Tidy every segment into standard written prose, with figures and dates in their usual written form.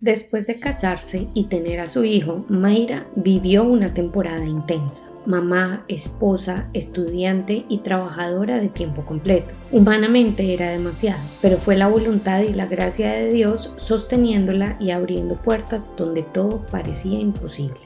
Después de casarse y tener a su hijo, Mayra vivió una temporada intensa. Mamá, esposa, estudiante y trabajadora de tiempo completo. Humanamente era demasiado, pero fue la voluntad y la gracia de Dios sosteniéndola y abriendo puertas donde todo parecía imposible.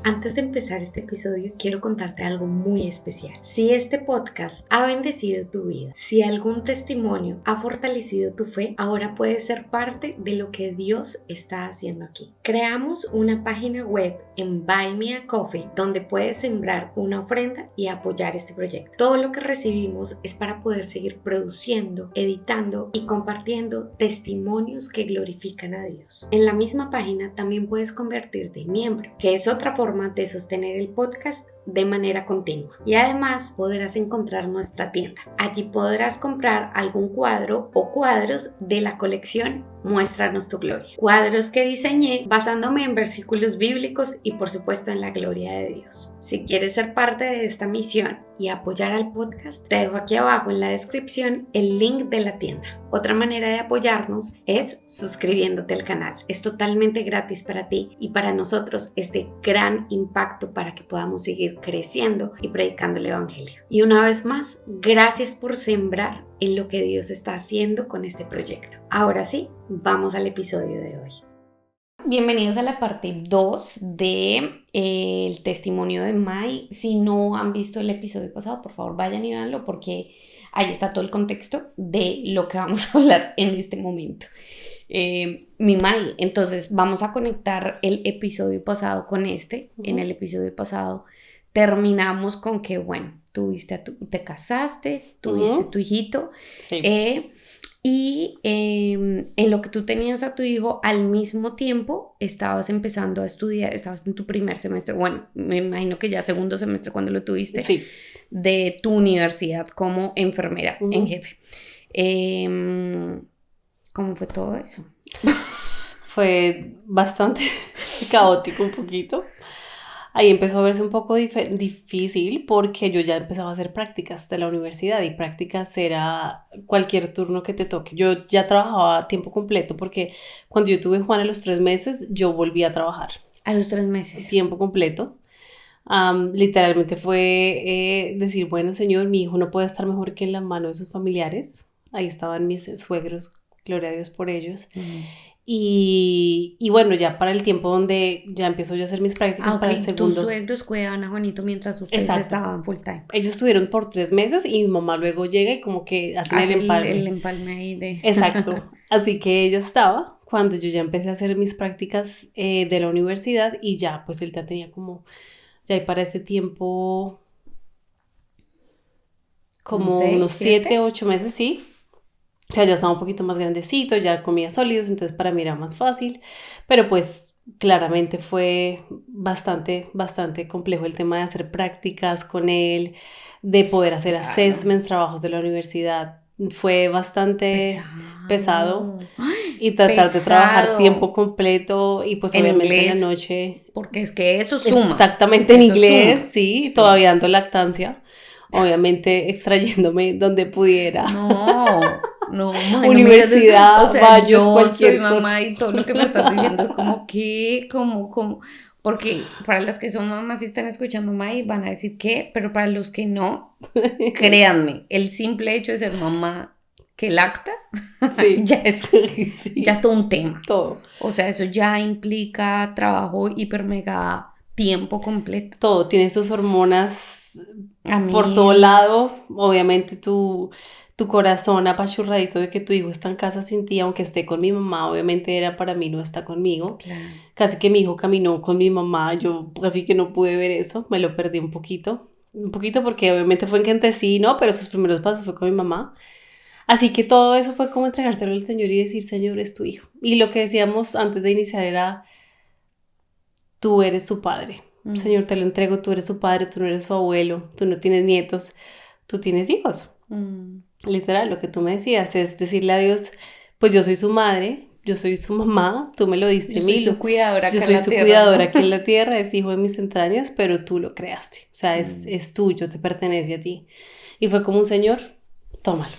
Antes de empezar este episodio, quiero contarte algo muy especial. Si este podcast ha bendecido tu vida, si algún testimonio ha fortalecido tu fe, ahora puedes ser parte de lo que Dios está haciendo aquí. Creamos una página web en Buy Me a Coffee donde puedes sembrar una ofrenda y apoyar este proyecto. Todo lo que recibimos es para poder seguir produciendo, editando y compartiendo testimonios que glorifican a Dios. En la misma página también puedes convertirte en miembro, que es otra forma de sostener el podcast de manera continua. Y además podrás encontrar nuestra tienda. Allí podrás comprar algún cuadro o cuadros de la colección Muéstranos tu Gloria. Cuadros que diseñé basándome en versículos bíblicos y por supuesto en la gloria de Dios. Si quieres ser parte de esta misión y apoyar al podcast, te dejo aquí abajo en la descripción el link de la tienda. Otra manera de apoyarnos es suscribiéndote al canal. Es totalmente gratis para ti y para nosotros es de gran impacto para que podamos seguir creciendo y predicando el evangelio. Y una vez más, gracias por sembrar en lo que Dios está haciendo con este proyecto. Ahora sí, vamos al episodio de hoy. Bienvenidos a la parte 2 de el testimonio de May. Si no han visto el episodio pasado, por favor vayan y véanlo porque ahí está todo el contexto de lo que vamos a hablar en este momento. Mi May, entonces vamos a conectar el episodio pasado con este. En el episodio pasado terminamos con que, bueno, te casaste, tuviste tu hijito. Sí. Y en lo que tú tenías a tu hijo, al mismo tiempo estabas empezando a estudiar, estabas en tu primer semestre, bueno, me imagino que ya segundo semestre cuando lo tuviste, sí, de tu universidad como enfermera en jefe. ¿Cómo fue todo eso? Fue bastante caótico un poquito. Ahí empezó a verse un poco difícil porque yo ya empezaba a hacer prácticas de la universidad y prácticas era cualquier turno que te toque. Yo ya trabajaba a tiempo completo porque cuando yo tuve a Juan a los 3 meses, yo volví a trabajar. ¿A los 3 meses? Tiempo completo. Literalmente fue decir, bueno, señor, mi hijo no puede estar mejor que en la mano de sus familiares. Ahí estaban mis suegros, gloria a Dios por ellos. Y bueno, ya para el tiempo donde ya empiezo yo a hacer mis prácticas para el segundo. Tus suegros cuidaban a Juanito mientras ustedes estaban full time. Ellos estuvieron por 3 meses y mi mamá luego llega y como que hace el empalme ahí de... Exacto. Así que ella estaba cuando yo ya empecé a hacer mis prácticas de la universidad y ya pues él ya tenía como, ya para ese tiempo como unos 7, 8 meses, sí. O sea, ya estaba un poquito más grandecito, ya comía sólidos, entonces para mí era más fácil, pero pues claramente fue bastante complejo el tema de hacer prácticas con él, de poder hacer assessments, trabajos de la universidad, fue bastante pesado y tratar de trabajar tiempo completo y pues obviamente inglés, en la noche. Porque es que eso suma. Exactamente, en inglés, suma. Sí, todavía dando lactancia, obviamente extrayéndome donde pudiera. No, universidad, o sea, baños, yo cualquier soy mamá cosa. Y todo lo que me estás diciendo es como que, como, porque para las que son mamás y están escuchando May van a decir ¿qué? Pero para los que no, créanme, el simple hecho de ser mamá que lacta, sí. ya es todo un tema. Todo. O sea, eso ya implica trabajo hiper mega tiempo completo. Todo, tiene sus hormonas por todo lado, obviamente tu corazón apachurradito de que tu hijo está en casa sin ti, aunque esté con mi mamá, obviamente era para mí no está conmigo. Claro. Casi que mi hijo caminó con mi mamá, yo así que no pude ver eso, me lo perdí un poquito porque obviamente fue en que entre sí, ¿no? Pero sus primeros pasos fue con mi mamá. Así que todo eso fue como entregárselo al Señor y decir, Señor, es tu hijo. Y lo que decíamos antes de iniciar era, tú eres su padre. Señor, te lo entrego, tú eres su padre, tú no eres su abuelo, tú no tienes nietos, tú tienes hijos. Literal, lo que tú me decías es decirle a Dios, pues yo soy su madre, yo soy su mamá, tú me lo diste a mí. Yo soy su cuidadora acá en la tierra. Yo soy su cuidadora aquí en la tierra, es hijo de mis entrañas, pero tú lo creaste. O sea, es tuyo, te pertenece a ti. Y fue como un Señor, tómalo.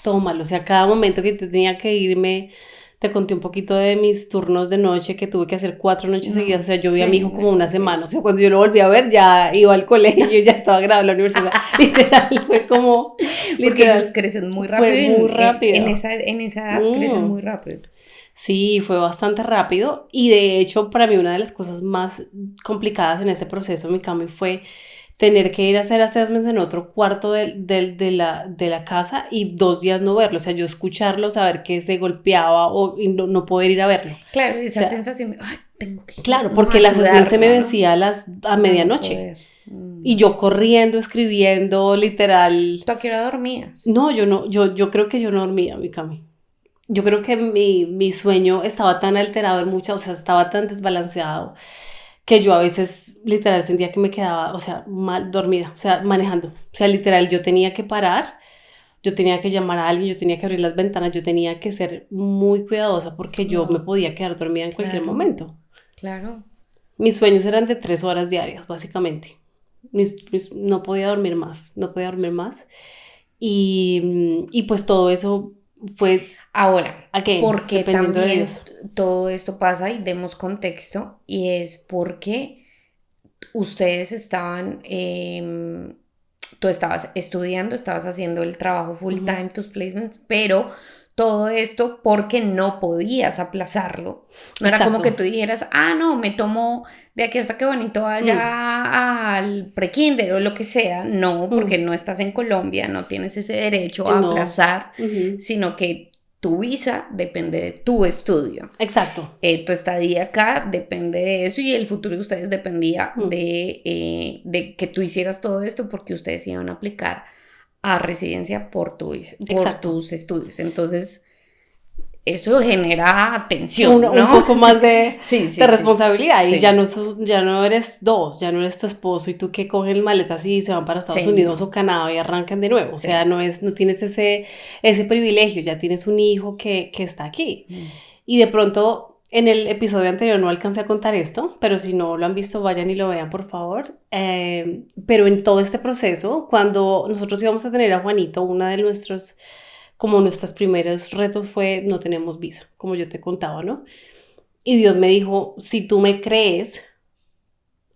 todo mal, o sea, cada momento que tenía que irme, te conté un poquito de mis turnos de noche, que tuve que hacer 4 noches seguidas, o sea, yo vi a mi hijo como una semana, o sea, cuando yo lo volví a ver, ya iba al colegio, ya estaba graduado en la universidad, literal, fue como, porque ellos crecen muy rápido, fue muy rápido. En esa edad crecen muy rápido. Sí, fue bastante rápido, y de hecho, para mí una de las cosas más complicadas en ese proceso, mi Cami, fue tener que ir a hacer assessments en otro cuarto de la casa y 2 días no verlo, o sea, yo escucharlo, saber que se golpeaba y no poder ir a verlo. Claro, esa sensación de, ay, tengo que ir. Claro, porque el assessment se me vencía a medianoche. Y yo corriendo, escribiendo, literal. ¿Tú a qué hora dormías? No, yo creo que yo no dormía, mi Cami. Yo creo que mi sueño estaba tan alterado en muchas, o sea, estaba tan desbalanceado que yo a veces literal sentía que me quedaba, o sea, mal dormida, o sea, manejando. O sea, literal, yo tenía que parar, yo tenía que llamar a alguien, yo tenía que abrir las ventanas, yo tenía que ser muy cuidadosa porque yo me podía quedar dormida en cualquier momento. Claro. Mis sueños eran de 3 horas diarias, básicamente. No podía dormir más, no podía dormir más. Y pues todo eso fue... Ahora, again, porque también todo esto pasa, y demos contexto, y es porque ustedes estaban, tú estabas estudiando, estabas haciendo el trabajo full time, tus placements, pero todo esto porque no podías aplazarlo. No era como que tú dijeras, no, me tomo de aquí hasta que Bonito vaya al prekinder o lo que sea. No, porque no estás en Colombia, no tienes ese derecho a aplazar, sino que tu visa depende de tu estudio. Exacto. Tu estadía acá depende de eso, y el futuro de ustedes dependía de que tú hicieras todo esto porque ustedes iban a aplicar a residencia por tus estudios. Entonces, eso genera tensión, ¿no? Un poco más de, de responsabilidad. Sí. Y ya no eres dos, ya no eres tu esposo y tú que cogen maletas y se van para Estados Unidos o Canadá y arrancan de nuevo. O sea, no tienes ese privilegio, ya tienes un hijo que está aquí. Y de pronto, en el episodio anterior no alcancé a contar esto, pero si no lo han visto, vayan y lo vean, por favor. Pero en todo este proceso, cuando nosotros íbamos a tener a Juanito, una de nuestros primeros retos fue: no tenemos visa, como yo te contaba, ¿no? Y Dios me dijo: si tú me crees,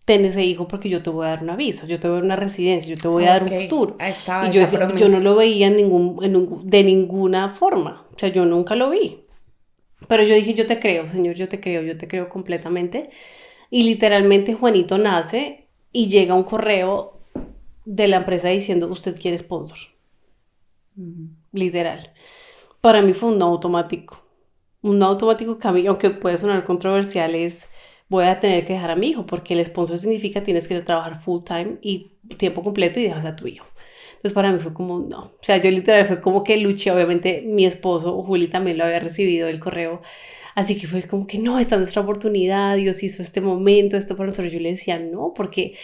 ten ese hijo porque yo te voy a dar una visa, yo te voy a dar una residencia, yo te voy a dar un futuro. Y yo no lo veía de ninguna forma, o sea, yo nunca lo vi. Pero yo dije: yo te creo, Señor, yo te creo completamente. Y literalmente Juanito nace y llega un correo de la empresa diciendo: usted quiere sponsor. Literal. Para mí fue un no automático. Un no automático que a mí, aunque puede sonar controversial, es: voy a tener que dejar a mi hijo, porque el sponsor significa tienes que ir a trabajar full time y tiempo completo y dejas a tu hijo. Entonces para mí fue como no. O sea, yo literal fue como que luché. Obviamente mi esposo, Juli, también lo había recibido el correo. Así que fue como que no, esta es nuestra oportunidad, Dios hizo este momento, esto para nosotros. Yo le decía no, porque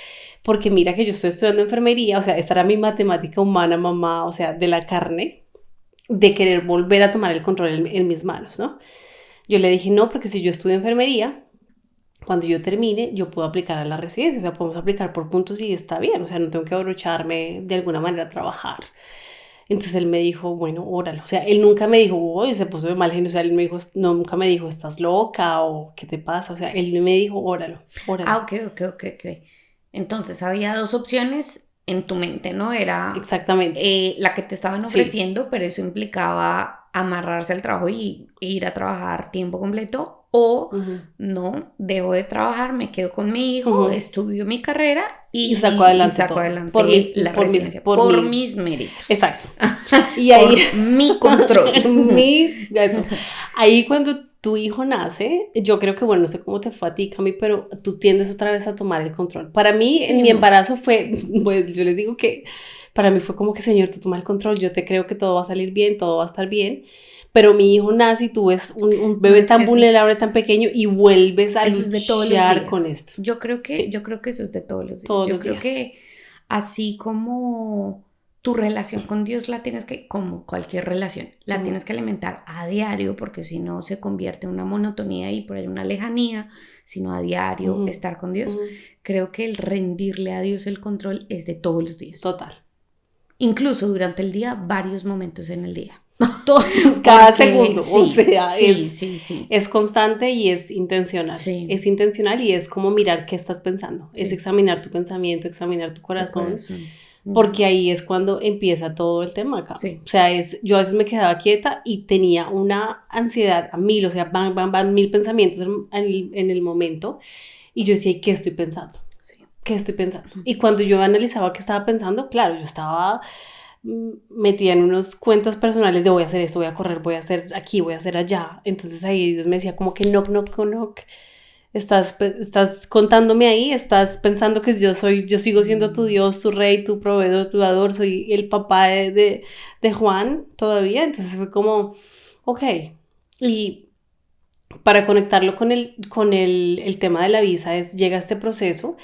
mira que yo estoy estudiando enfermería, o sea, esta era mi matemática humana, mamá, o sea, de la carne, de querer volver a tomar el control en mis manos, ¿no? Yo le dije no, porque si yo estudio enfermería, cuando yo termine, yo puedo aplicar a la residencia, o sea, podemos aplicar por puntos y está bien, o sea, no tengo que abrocharme de alguna manera a trabajar. Entonces él me dijo: bueno, óralo. O sea, él nunca me dijo: uy, se puso de mal genio. O sea, él me dijo, nunca me dijo: estás loca o ¿qué te pasa? O sea, él me dijo: óralo. Ok. Entonces había 2 opciones en tu mente, ¿no? Era exactamente la que te estaban ofreciendo, pero eso implicaba amarrarse al trabajo y ir a trabajar tiempo completo, o no, dejo de trabajar, me quedo con mi hijo, estudio mi carrera y saco adelante por mis méritos. Exacto. Y ahí por mi control. Eso. Ahí cuando tu hijo nace, yo creo que, bueno, no sé cómo te fue a ti, Cami, pero tú tiendes otra vez a tomar el control. Para mí, en mi embarazo fue, pues, yo les digo que para mí fue como que: Señor, tú toma el control, yo te creo que todo va a salir bien, todo va a estar bien. Pero mi hijo nace y tú ves un bebé tan vulnerable, tan pequeño, y vuelves a luchar con esto. Yo creo que eso es de todos los días. Yo creo que así como tu relación con Dios la tienes que, como cualquier relación, la tienes que alimentar a diario, porque si no se convierte en una monotonía y por ahí una lejanía, sino a diario estar con Dios. Creo que el rendirle a Dios el control es de todos los días. Total. Incluso durante el día, varios momentos en el día. cada Porque segundo, o sea, sí. es constante y es intencional. Sí. Es intencional y es como mirar qué estás pensando. Sí. Es examinar tu pensamiento, examinar tu corazón. Ujú. Porque ahí es cuando empieza todo el tema acá. Sí. O sea, yo a veces me quedaba quieta y tenía una ansiedad a mil, o sea, van mil pensamientos en el momento. Y yo decía, ¿qué estoy pensando? Sí. ¿Qué estoy pensando? Y cuando yo analizaba qué estaba pensando, claro, yo estaba metida en unos cuentas personales de voy a hacer esto, voy a correr, voy a hacer aquí, voy a hacer allá. Entonces ahí Dios me decía como que knock. Estás contándome ahí, estás pensando que yo sigo siendo tu Dios, tu rey, tu proveedor, tu dador, soy el papá de Juan todavía. Entonces fue como, ok. Y para conectarlo con el tema de la visa, llega este proceso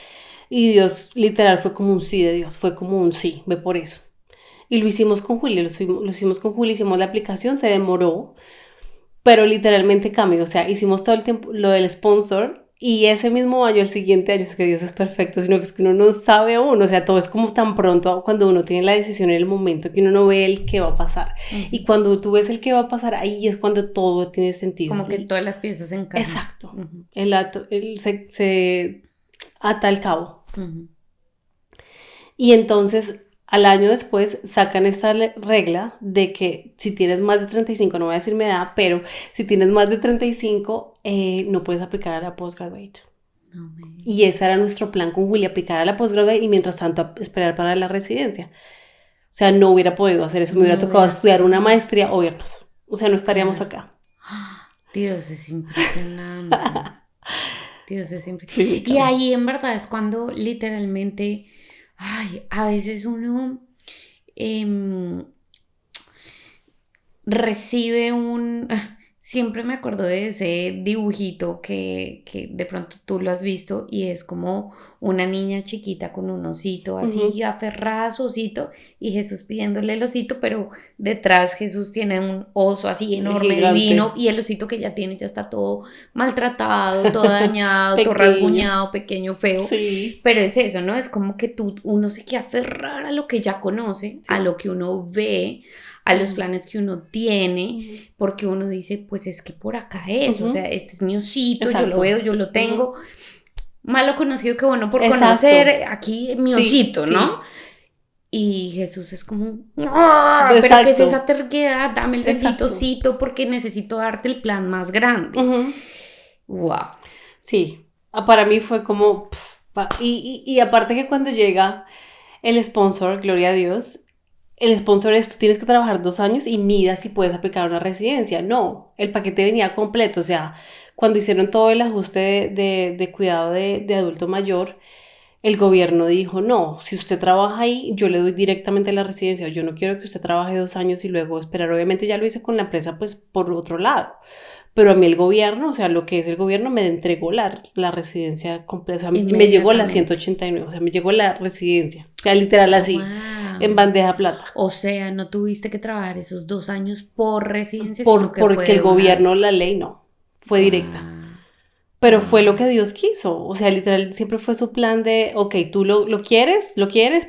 y Dios literal fue como un sí de Dios, fue como un sí, ve por eso. Y lo hicimos con Juli, hicimos la aplicación, se demoró, pero literalmente cambió, o sea, hicimos todo el tiempo lo del sponsor y ese mismo año, el siguiente año, es que Dios es perfecto, sino que es que uno no sabe aún, o sea, todo es como tan pronto cuando uno tiene la decisión en el momento que uno no ve el qué va a pasar. Y cuando tú ves el qué va a pasar, ahí es cuando todo tiene sentido. Como que todas las piezas encajan. Exacto. Se ata el cabo. Y entonces al año después sacan esta regla de que si tienes más de 35, no voy a decir mi edad, pero si tienes más de 35, no puedes aplicar a la postgraduate. Y ese era nuestro plan con Julia, aplicar a la postgraduate y mientras tanto esperar para la residencia. O sea, no hubiera podido hacer eso, me hubiera tocado estudiar una maestría o irnos. O sea, no estaríamos acá. Dios, es impresionante. Dios, es impresionante. Sí, y ahí en verdad es cuando literalmente... Ay, a veces uno recibe siempre me acuerdo de ese dibujito que de pronto tú lo has visto y es como una niña chiquita con un osito así aferrada a su osito y Jesús pidiéndole el osito, pero detrás Jesús tiene un oso así enorme, gigante, divino, y el osito que ya tiene ya está todo maltratado, todo dañado, todo rasguñado, pequeño, feo. Sí. Pero es eso, ¿no? Es como que uno se quiere aferrar a lo que ya conoce, a lo que uno ve, a los planes que uno tiene, porque uno dice, pues es que por acá es, o sea, este es mi osito, exacto, yo lo veo, yo lo tengo, malo conocido que bueno por conocer, aquí mi osito, sí, ¿no? Y Jesús es como, pero ¿qué es esa terquedad? Dame el bendito osito porque necesito darte el plan más grande. Wow. Sí, para mí fue como, y aparte que cuando llega el sponsor, gloria a Dios, el sponsor es, tú tienes que trabajar 2 años y mira si puedes aplicar una residencia. No, el paquete venía completo, o sea, cuando hicieron todo el ajuste de cuidado de adulto mayor, el gobierno dijo, no, si usted trabaja ahí, yo le doy directamente la residencia, yo no quiero que usted trabaje 2 años y luego esperar. Obviamente ya lo hice con la empresa, pues, por otro lado. Pero a mí el gobierno, o sea, lo que es el gobierno me entregó la residencia completa, o sea, me llegó la 189, o sea, me llegó la residencia, o sea, literal así, en bandeja plata. O sea, no tuviste que trabajar esos 2 años por residencia, porque el gobierno, la ley no, fue directa. Pero fue lo que Dios quiso, o sea, literal, siempre fue su plan de, ok, tú lo quieres,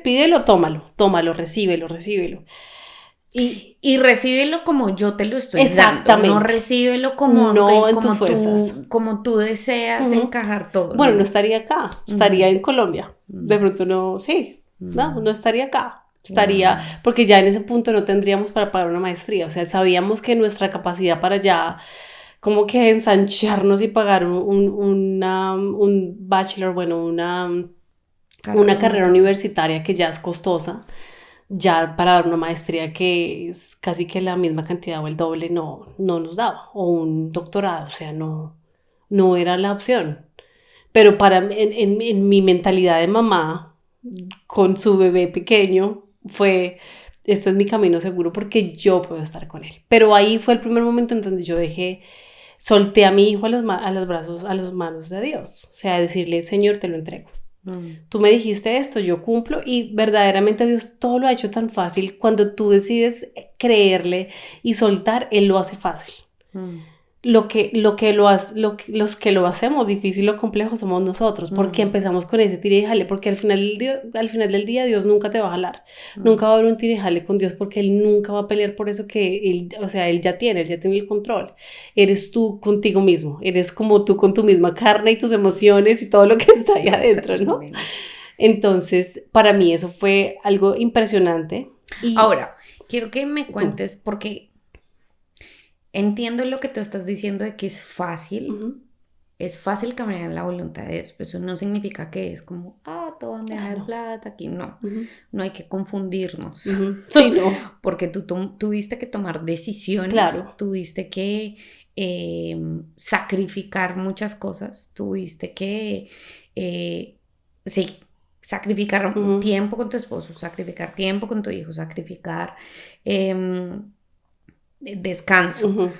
pídelo, tómalo, recíbelo. Y recíbelo como yo te lo estoy dando, no recíbelo como, como tú deseas encajar todo. Bueno, no estaría acá, estaría en Colombia, de pronto no, sí, no estaría acá, porque ya en ese punto no tendríamos para pagar una maestría, o sea, sabíamos que nuestra capacidad para ya como que ensancharnos y pagar un bachelor, bueno, una carrera universitaria que ya es costosa, ya para dar una maestría que es casi que la misma cantidad o el doble no nos daba, o un doctorado, o sea, no era la opción. Pero en mi mentalidad de mamá, con su bebé pequeño, fue, este es mi camino seguro porque yo puedo estar con él. Pero ahí fue el primer momento en donde yo solté a mi hijo a las manos de Dios, o sea, decirle, Señor, te lo entrego. Tú me dijiste esto, yo cumplo, y verdaderamente Dios todo lo ha hecho tan fácil. Cuando tú decides creerle y soltar, Él lo hace fácil. los que lo hacemos difícil o complejo somos nosotros, porque empezamos con ese tire y jale, porque al final del día Dios nunca te va a jalar, nunca va a haber un tire y jale con Dios, porque Él nunca va a pelear por eso que Él ya tiene el control. Eres tú contigo mismo, eres como tú con tu misma carne y tus emociones y todo lo que está ahí adentro, ¿no? Entonces, para mí eso fue algo impresionante. Y ahora, quiero que me cuentes, porque entiendo lo que tú estás diciendo de que es fácil. Es fácil caminar en la voluntad de Dios, pero eso no significa que es como, todo bandeja de plata, aquí no. No hay que confundirnos. Sí, no. Porque tú tuviste que tomar decisiones, tuviste que sacrificar muchas cosas, tuviste que, sacrificar tiempo con tu esposo, sacrificar tiempo con tu hijo, sacrificar descanso,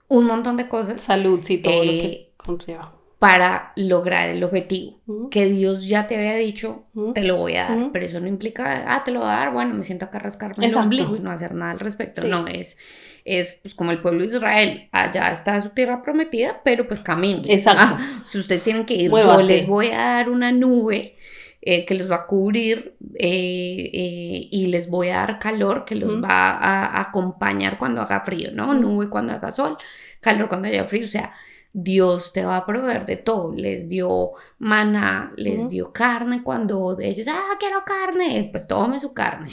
un montón de cosas. Salud, sí, todo lo que conlleva. Para lograr el objetivo que Dios ya te había dicho, te lo voy a dar, pero eso no implica, te lo voy a dar, bueno, me siento acá a rascarme el ombligo y no hacer nada al respecto. Sí. No, es pues como el pueblo de Israel, allá está su tierra prometida, pero pues caminen. Exacto. Si ustedes tienen que ir, yo les voy a dar una nube que los va a cubrir y les voy a dar calor que los va a acompañar cuando haga frío, ¿no? Nube cuando haga sol, calor cuando haya frío, o sea, Dios te va a proveer de todo. Les dio maná, les dio carne cuando ellos, quiero carne, pues tome su carne.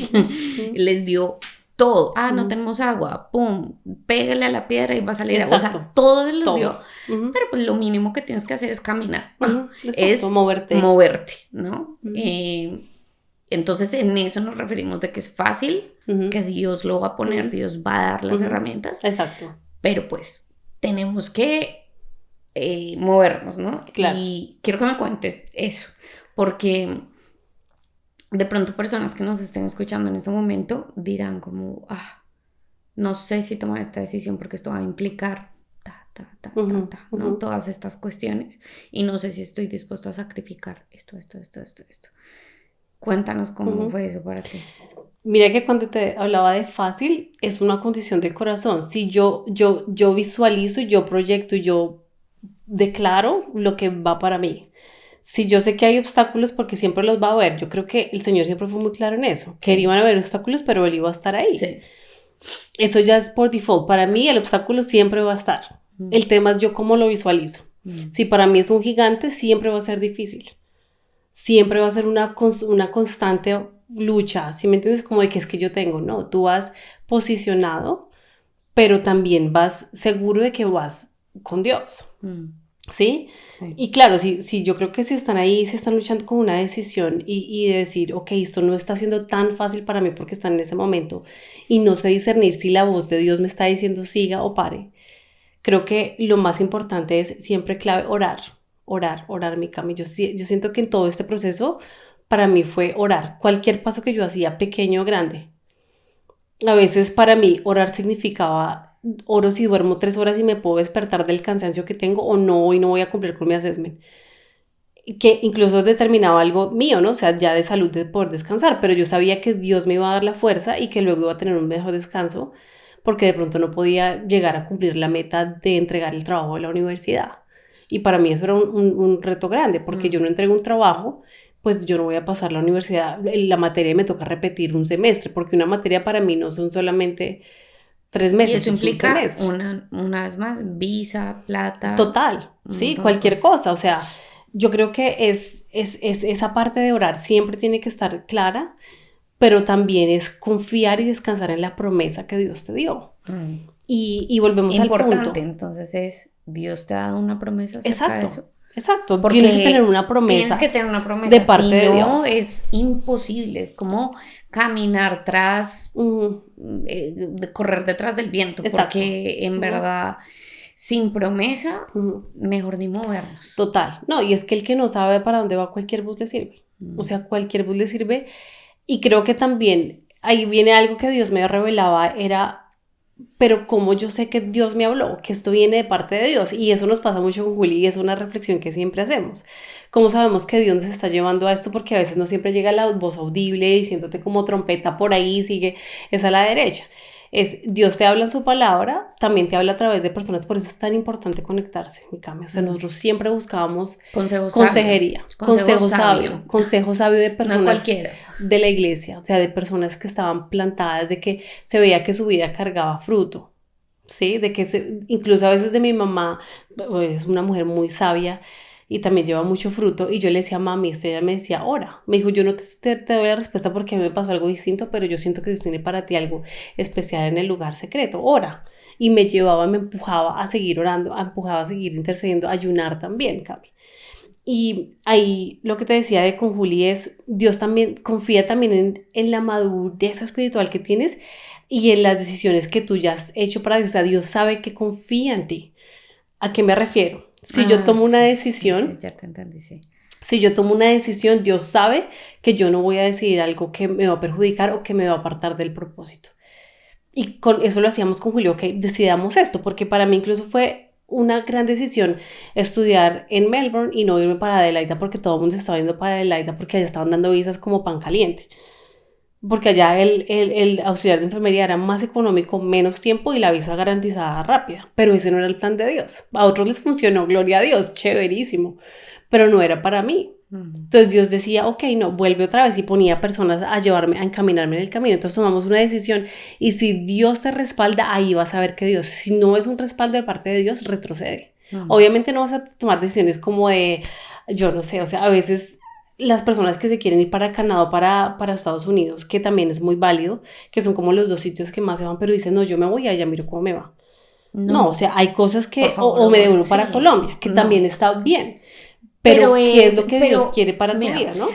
Les dio todo. No tenemos agua, pum, pégale a la piedra y va a salir agua. O sea, todo les dio. Pero pues lo mínimo que tienes que hacer es caminar. Es moverte, ¿no? Entonces en eso nos referimos de que es fácil, que Dios lo va a poner, Dios va a dar las herramientas. Exacto. Pero pues tenemos que movernos, ¿no? Claro. Y quiero que me cuentes eso, porque de pronto personas que nos estén escuchando en este momento dirán como, no sé si tomar esta decisión porque esto va a implicar ¿no? Todas estas cuestiones y no sé si estoy dispuesto a sacrificar esto. Cuéntanos cómo fue eso para ti. Mira que cuando te hablaba de fácil, es una condición del corazón. Si yo visualizo, yo proyecto, yo declaro lo que va para mí. Si yo sé que hay obstáculos, porque siempre los va a haber, yo creo que el Señor siempre fue muy claro en eso, que iban a haber obstáculos, pero Él iba a estar ahí. Sí. Eso ya es por default. Para mí el obstáculo siempre va a estar. El tema es yo cómo lo visualizo. Si para mí es un gigante, siempre va a ser difícil. Siempre va a ser una constante lucha, ¿sí me entiendes? Como de que es que yo tengo, no, tú vas posicionado, pero también vas seguro de que vas con Dios, ¿sí? Sí. Y claro, si yo creo que si están ahí, si están luchando con una decisión y de decir, ok, esto no está siendo tan fácil para mí porque están en ese momento y no sé discernir si la voz de Dios me está diciendo siga o pare, creo que lo más importante es siempre clave orar, mi Cami. Yo siento que en todo este proceso para mí fue orar. Cualquier paso que yo hacía, pequeño o grande. A veces para mí orar significaba, oro si duermo 3 horas y me puedo despertar del cansancio que tengo o no, y no voy a cumplir con mi assessment. Que incluso determinaba algo mío, ¿no? O sea, ya de salud, de poder descansar. Pero yo sabía que Dios me iba a dar la fuerza y que luego iba a tener un mejor descanso porque de pronto no podía llegar a cumplir la meta de entregar el trabajo de la universidad. Y para mí eso era un reto grande porque yo no entrego un trabajo, pues yo no voy a pasar la universidad, la materia me toca repetir un semestre, porque una materia para mí no son solamente 3 meses. Y eso implica, una vez más, visa, plata. Total, sí, cualquier cosa. O sea, yo creo que es esa parte de orar siempre tiene que estar clara, pero también es confiar y descansar en la promesa que Dios te dio. Y volvemos al punto. Importante, entonces es, Dios te ha dado una promesa acerca de eso. Exacto, porque tienes que tener una promesa de parte de Dios. Es imposible, es como caminar tras, correr detrás del viento. Exacto. Porque en verdad, sin promesa, mejor ni movernos. Total, no, y es que el que no sabe para dónde va, cualquier bus le sirve. O sea, cualquier bus le sirve. Y creo que también, ahí viene algo que Dios me revelaba, era... Pero como yo sé que Dios me habló, que esto viene de parte de Dios, y eso nos pasa mucho con Juli y es una reflexión que siempre hacemos. ¿Cómo sabemos que Dios nos está llevando a esto? Porque a veces no siempre llega la voz audible diciéndote como trompeta por ahí, sigue, es a la derecha. Dios te habla en su palabra, también te habla a través de personas, por eso es tan importante conectarse, mi cambio. O sea, nosotros siempre buscábamos consejería, consejo sabio de personas de la iglesia, o sea, de personas que estaban plantadas, de que se veía que su vida cargaba fruto, ¿sí? De que incluso a veces de mi mamá, es una mujer muy sabia, y también lleva mucho fruto, y yo le decía, mami, esto, ella me decía, ora, me dijo, yo no te doy la respuesta porque a mí me pasó algo distinto, pero yo siento que Dios tiene para ti algo especial en el lugar secreto, ora, y me llevaba, me empujaba a seguir orando, empujaba a seguir intercediendo, a ayunar también, Cami. Y ahí lo que te decía de con Juli es, Dios también, confía también en la madurez espiritual que tienes y en las decisiones que tú ya has hecho para Dios, o sea, Dios sabe que confía en ti. ¿A qué me refiero? Si yo tomo una decisión, ya te entendí, sí. Si yo tomo una decisión, Dios sabe que yo no voy a decidir algo que me va a perjudicar o que me va a apartar del propósito. Y con eso lo hacíamos con Julio, que decidamos esto, porque para mí incluso fue una gran decisión estudiar en Melbourne y no irme para Adelaida, porque todo el mundo se estaba yendo para Adelaida porque allá estaban dando visas como pan caliente. Porque allá el auxiliar de enfermería era más económico, menos tiempo y la visa garantizada rápida. Pero ese no era el plan de Dios. A otros les funcionó, gloria a Dios, chéverísimo. Pero no era para mí. Entonces Dios decía, ok, no, vuelve otra vez y ponía personas a llevarme, a encaminarme en el camino. Entonces tomamos una decisión y si Dios te respalda, ahí vas a ver que Dios, si no es un respaldo de parte de Dios, retrocede. Obviamente no vas a tomar decisiones como de, yo no sé, o sea, a veces las personas que se quieren ir para Canadá o para Estados Unidos, que también es muy válido, que son como los dos sitios que más se van, pero dicen, no, yo me voy allá, miro cómo me va. No, o sea, hay cosas que, favor, o me devuelvo para Colombia, que también está bien. Pero ¿qué es lo que Dios quiere para tu vida, no?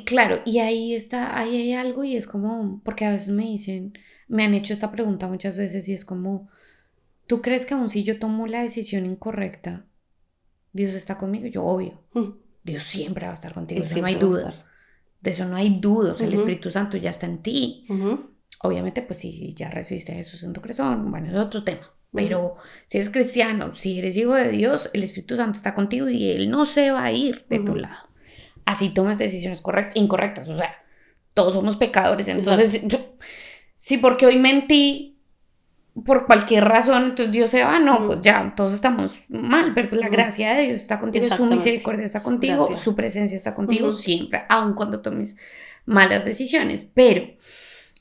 Claro, y ahí está, ahí hay algo y es como, porque a veces me dicen, me han hecho esta pregunta muchas veces y es como, ¿tú crees que aun si yo tomo la decisión incorrecta, Dios está conmigo? Yo, obvio. Dios siempre va a estar contigo, de eso no hay duda. De eso no hay duda, o sea, el Espíritu Santo ya está en ti. Obviamente, pues si ya recibiste a Jesús en tu corazón, bueno, es otro tema. Pero si eres cristiano, si eres hijo de Dios, el Espíritu Santo está contigo y Él no se va a ir de tu lado. Así tomas decisiones incorrectas, o sea, todos somos pecadores. Entonces, si porque hoy mentí, por cualquier razón, entonces Dios se va, no, pues ya, todos estamos mal, pero la gracia de Dios está contigo, su misericordia está contigo, su presencia está contigo siempre, aun cuando tomes malas decisiones. Pero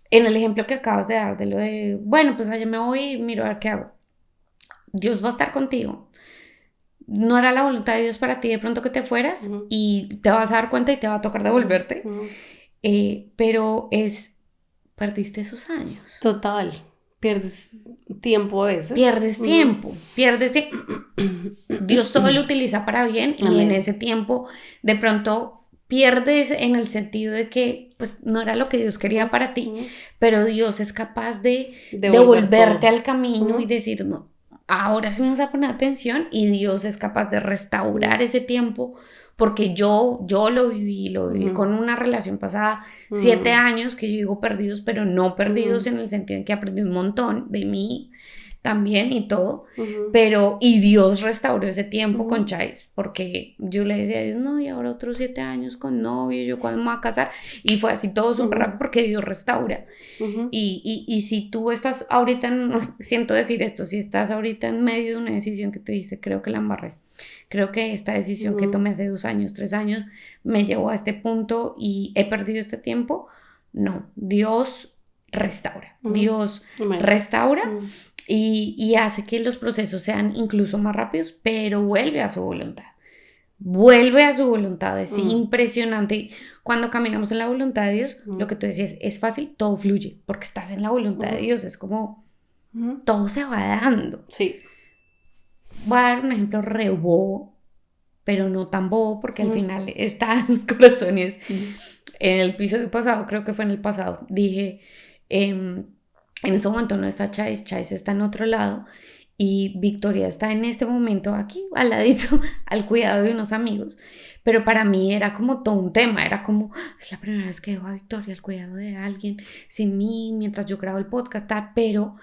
en el ejemplo que acabas de dar de lo de, bueno, pues allá me voy y miro a ver qué hago, Dios va a estar contigo. No era la voluntad de Dios para ti de pronto que te fueras y te vas a dar cuenta y te va a tocar devolverte, pero perdiste esos años. Total. Pierdes tiempo a veces. Pierdes tiempo. Dios todo lo utiliza para bien. Amén. Y en ese tiempo de pronto pierdes en el sentido de que pues no era lo que Dios quería para ti, pero Dios es capaz de devolverte al camino y decir, no, ahora sí vamos a poner atención, y Dios es capaz de restaurar ese tiempo. Porque yo lo viví con una relación pasada, 7 años, que yo digo perdidos, pero no perdidos en el sentido en que aprendí un montón de mí también y todo, y Dios restauró ese tiempo con Chais, porque yo le decía a Dios, no, y ahora otros 7 años con novio, yo cuándo me voy a casar, y fue así todo súper rápido porque Dios restaura. Y si tú estás ahorita, siento decir esto, si estás ahorita en medio de una decisión que te dice, creo que la embarré, creo que esta decisión que tomé hace 2 años, 3 años, me llevó a este punto y he perdido este tiempo. No, Dios restaura. Dios restaura y hace que los procesos sean incluso más rápidos, pero vuelve a su voluntad. Vuelve a su voluntad. Es impresionante. Cuando caminamos en la voluntad de Dios, lo que tú decías, es fácil, todo fluye, porque estás en la voluntad de Dios. Es como todo se va dando. Sí. Voy a dar un ejemplo re bobo, pero no tan bobo porque al final está en mi corazón y es, en el episodio pasado, creo que fue en el pasado, dije, en este momento no está Chais está en otro lado y Victoria está en este momento aquí, al ladito, al cuidado de unos amigos, pero para mí era como todo un tema, era como, es la primera vez que dejo a Victoria al cuidado de alguien, sin mí, mientras yo grabo el podcast, pero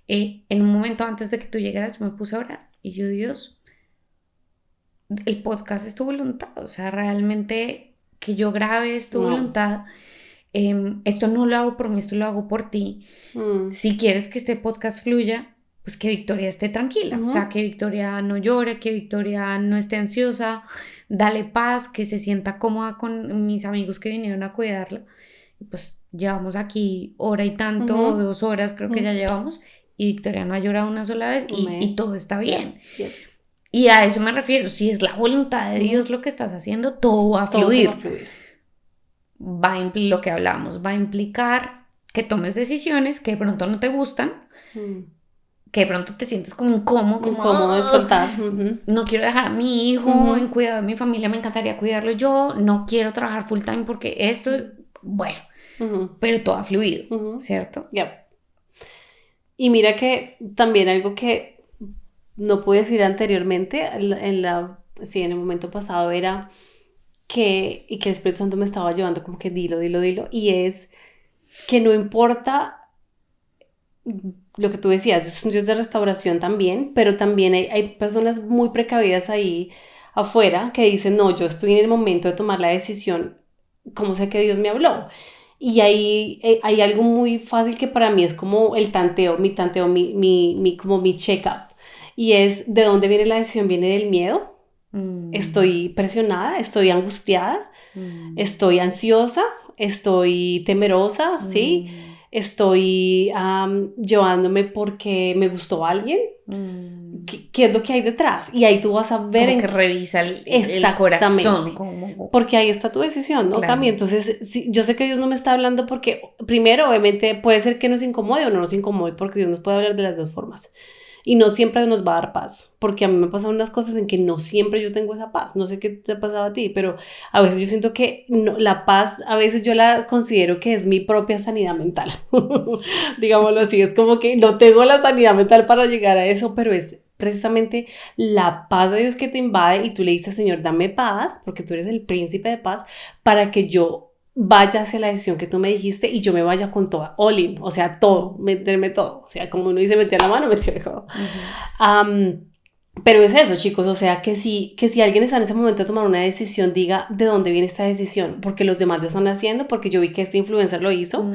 en un momento antes de que tú llegaras, yo me puse a orar. Y yo, Dios, el podcast es tu voluntad, o sea, realmente que yo grabe es tu voluntad. esto no lo hago por mí, esto lo hago por ti. Si quieres que este podcast fluya, pues que Victoria esté tranquila, o sea, que Victoria no llore, que Victoria no esté ansiosa, dale paz, que se sienta cómoda con mis amigos que vinieron a cuidarla. Pues llevamos aquí hora y tanto, o 2 horas creo que ya llevamos, y Victoria no ha llorado una sola vez y todo está bien. Y a eso me refiero, si es la voluntad de Dios lo que estás haciendo, todo va a fluir. Lo que hablábamos, va a implicar que tomes decisiones que de pronto no te gustan, que de pronto te sientes como incómodo de soltar. No quiero dejar a mi hijo en cuidado de mi familia, me encantaría cuidarlo yo, no quiero trabajar full time porque esto, bueno, pero todo ha fluido, ¿cierto? Y mira que también algo que no pude decir anteriormente, en el momento pasado era que el Espíritu Santo me estaba llevando como que dilo, y es que no importa lo que tú decías, es un Dios de restauración también, pero también hay personas muy precavidas ahí afuera que dicen, no, yo estoy en el momento de tomar la decisión, ¿cómo sé que Dios me habló? Y ahí hay algo muy fácil que para mí es como el tanteo, como mi check-up, y es ¿de dónde viene la decisión? ¿Viene del miedo? Estoy presionada, estoy angustiada, estoy ansiosa, estoy temerosa, ¿sí? Estoy llevándome porque me gustó alguien. ¿Qué es lo que hay detrás? Y ahí tú vas a ver como que revisa el corazón. Porque ahí está tu decisión, ¿no, Cami? Entonces, yo sé que Dios no me está hablando porque, primero, obviamente, puede ser que nos incomode o no nos incomode, porque Dios nos puede hablar de las dos formas. Y no siempre nos va a dar paz, porque a mí me pasan unas cosas en que no siempre yo tengo esa paz. No sé qué te ha pasado a ti, pero a veces yo siento que la paz, a veces yo la considero que es mi propia sanidad mental. Digámoslo así, es como que no tengo la sanidad mental para llegar a eso, pero es precisamente la paz de Dios que te invade y tú le dices, Señor, dame paz, porque tú eres el príncipe de paz, para que yo vaya hacia la decisión que tú me dijiste y yo me vaya con toda, all in, o sea, todo, meterme todo, o sea, como uno dice, meter la mano, meter todo. Pero es eso, chicos, o sea, que si alguien está en ese momento de tomar una decisión, diga de dónde viene esta decisión, porque los demás lo están haciendo, porque yo vi que este influencer lo hizo,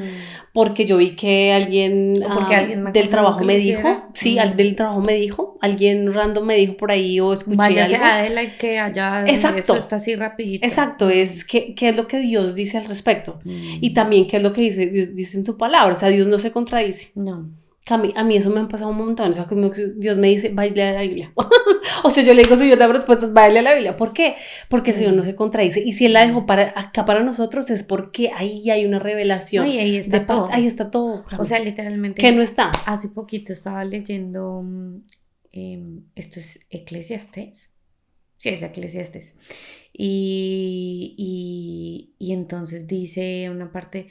porque yo vi que alguien, alguien del trabajo me dijo, del trabajo me dijo, alguien random me dijo por ahí o escuché váyase algo. A Adela y que allá esto está así rapidito. Exacto, es qué es lo que Dios dice al respecto y también qué es lo que Dios dice en su palabra, o sea, Dios no se contradice. No. A mí eso me ha pasado un montón, o sea, como Dios me dice, vaya a la Biblia. O sea, yo le digo, Señor, dame respuestas, vaya a la Biblia. ¿Por qué? Porque el Señor no se contradice. Y si Él la dejó acá para nosotros, es porque ahí hay una revelación. No, y ahí está todo. Ahí está todo. O sea, literalmente. ¿Qué no está? Hace poquito estaba leyendo, esto es Eclesiastés. Sí, es Eclesiastés. Y entonces dice una parte,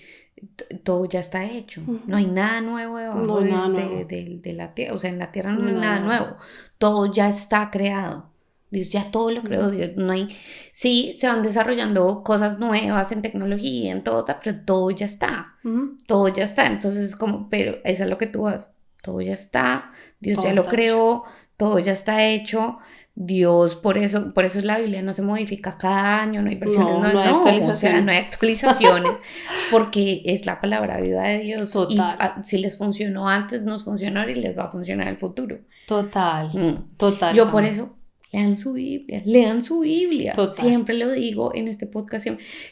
todo ya está hecho, no hay nada nuevo debajo de la tierra, o sea, en la tierra no hay nada nuevo, todo ya está creado, Dios ya todo lo creó, Dios no hay, sí, se van desarrollando cosas nuevas en tecnología, en todo, pero todo ya está, entonces es como, pero eso es lo que tú vas, todo ya está, Dios todo ya lo creó, todo ya está hecho. Dios, por eso es la Biblia, no se modifica cada año, no hay versiones, no hay actualizaciones, porque es la palabra viva de Dios. Total. Y si les funcionó antes, nos funcionó ahora y les va a funcionar en el futuro. Total. Yo por eso, lean su Biblia. Total. Siempre lo digo en este podcast,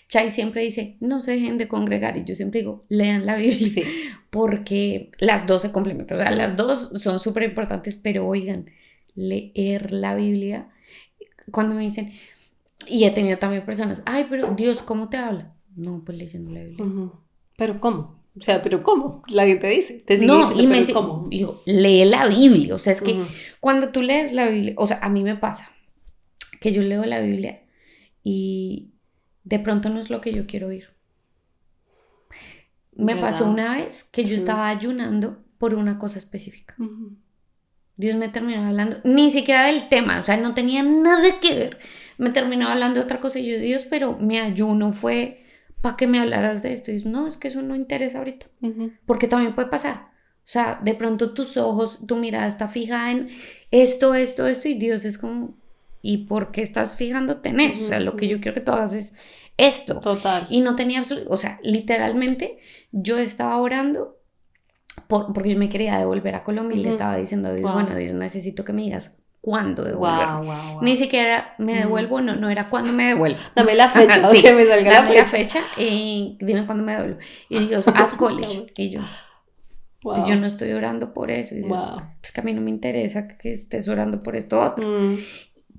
Chay siempre dice, no se dejen de congregar, y yo siempre digo, lean la Biblia, porque las dos se complementan, o sea, las dos son súper importantes, pero oigan, leer la Biblia, cuando me dicen, y he tenido también personas, ay, pero Dios, ¿cómo te habla? No, pues leyendo la Biblia. ¿Pero cómo? O sea, ¿pero cómo? La gente dice, ¿cómo? Digo, lee la Biblia, o sea, es que cuando tú lees la Biblia, o sea, a mí me pasa que yo leo la Biblia y de pronto no es lo que yo quiero oír. Me pasó una vez que yo estaba ayunando por una cosa específica. Dios me terminó hablando, ni siquiera del tema, o sea, no tenía nada que ver. Me terminó hablando de otra cosa y yo, Dios, pero mi ayuno fue para que me hablaras de esto. Y Dios, no, es que eso no interesa ahorita, porque también puede pasar. O sea, de pronto tus ojos, tu mirada está fijada en esto, y Dios es como, ¿y por qué estás fijándote en eso? O sea, lo que yo quiero que tú hagas es esto. Total. Y no tenía o sea, literalmente yo estaba orando porque yo me quería devolver a Colombia y le estaba diciendo a Dios, Wow. bueno, Dios, necesito que me digas cuándo devolverme. Wow. Ni siquiera me devuelvo, no era cuándo me devuelvo. Dame la fecha, Sí, que me salga dame la fecha. y dime cuándo me devuelvo. Y Dios, haz college. Y yo, Wow. yo no estoy orando por eso. Y Dios, pues que a mí no me interesa que estés orando por esto otro.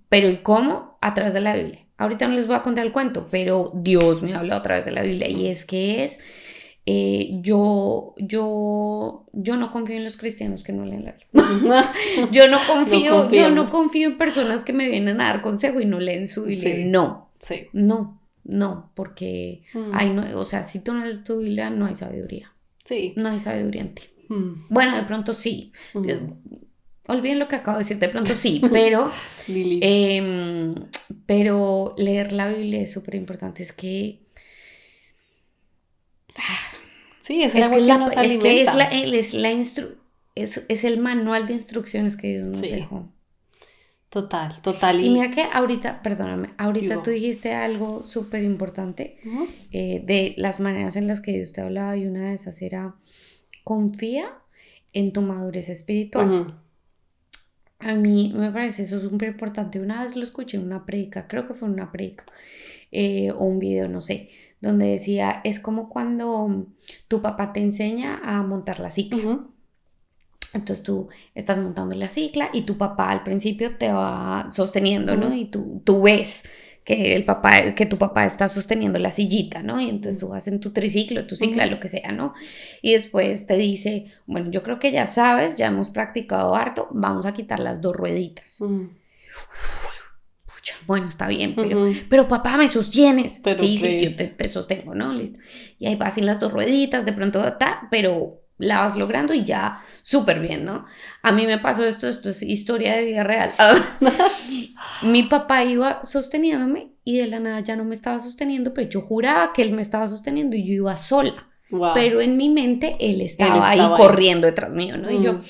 Pero ¿y cómo? A través de la Biblia. Ahorita no les voy a contar el cuento, pero Dios me habló a través de la Biblia. Y es que yo no confío en los cristianos que no leen la Biblia. Yo no confío en personas que me vienen a dar consejo y no leen su Biblia. Sí. No, porque o sea, si tú no lees tu Biblia, no hay sabiduría. Sí. No hay sabiduría en ti. Bueno, de pronto sí. Olviden lo que acabo de decir, de pronto sí, pero leer la Biblia es súper importante. Es que sí, es que es el manual de instrucciones que Dios nos dejó. Total. Y mira que ahorita tú dijiste algo súper importante de las maneras en las que Dios te hablaba, y una de esas era: confía en tu madurez espiritual. A mí me parece eso súper importante. Una vez lo escuché en una predica, creo que fue en una predica o un video, no sé, donde decía, es como cuando tu papá te enseña a montar la cicla. Entonces tú estás montando la cicla y tu papá al principio te va sosteniendo, ¿no? Y tú ves que tu papá está sosteniendo la sillita, ¿no? Y entonces tú vas en tu triciclo, tu cicla, lo que sea, ¿no? Y después te dice, bueno, yo creo que ya sabes, ya hemos practicado harto, vamos a quitar las 2 rueditas. Pucha, bueno, está bien, pero papá, ¿me sostienes? Sí, yo te sostengo, ¿no? Listo. Y ahí vas en las 2 rueditas, de pronto, pero la vas logrando y ya súper bien, ¿no? A mí me pasó esto es historia de vida real. Mi papá iba sosteniéndome y de la nada ya no me estaba sosteniendo, pero yo juraba que él me estaba sosteniendo y yo iba sola. Pero en mi mente él estaba ahí corriendo detrás mío, ¿no? Y yo,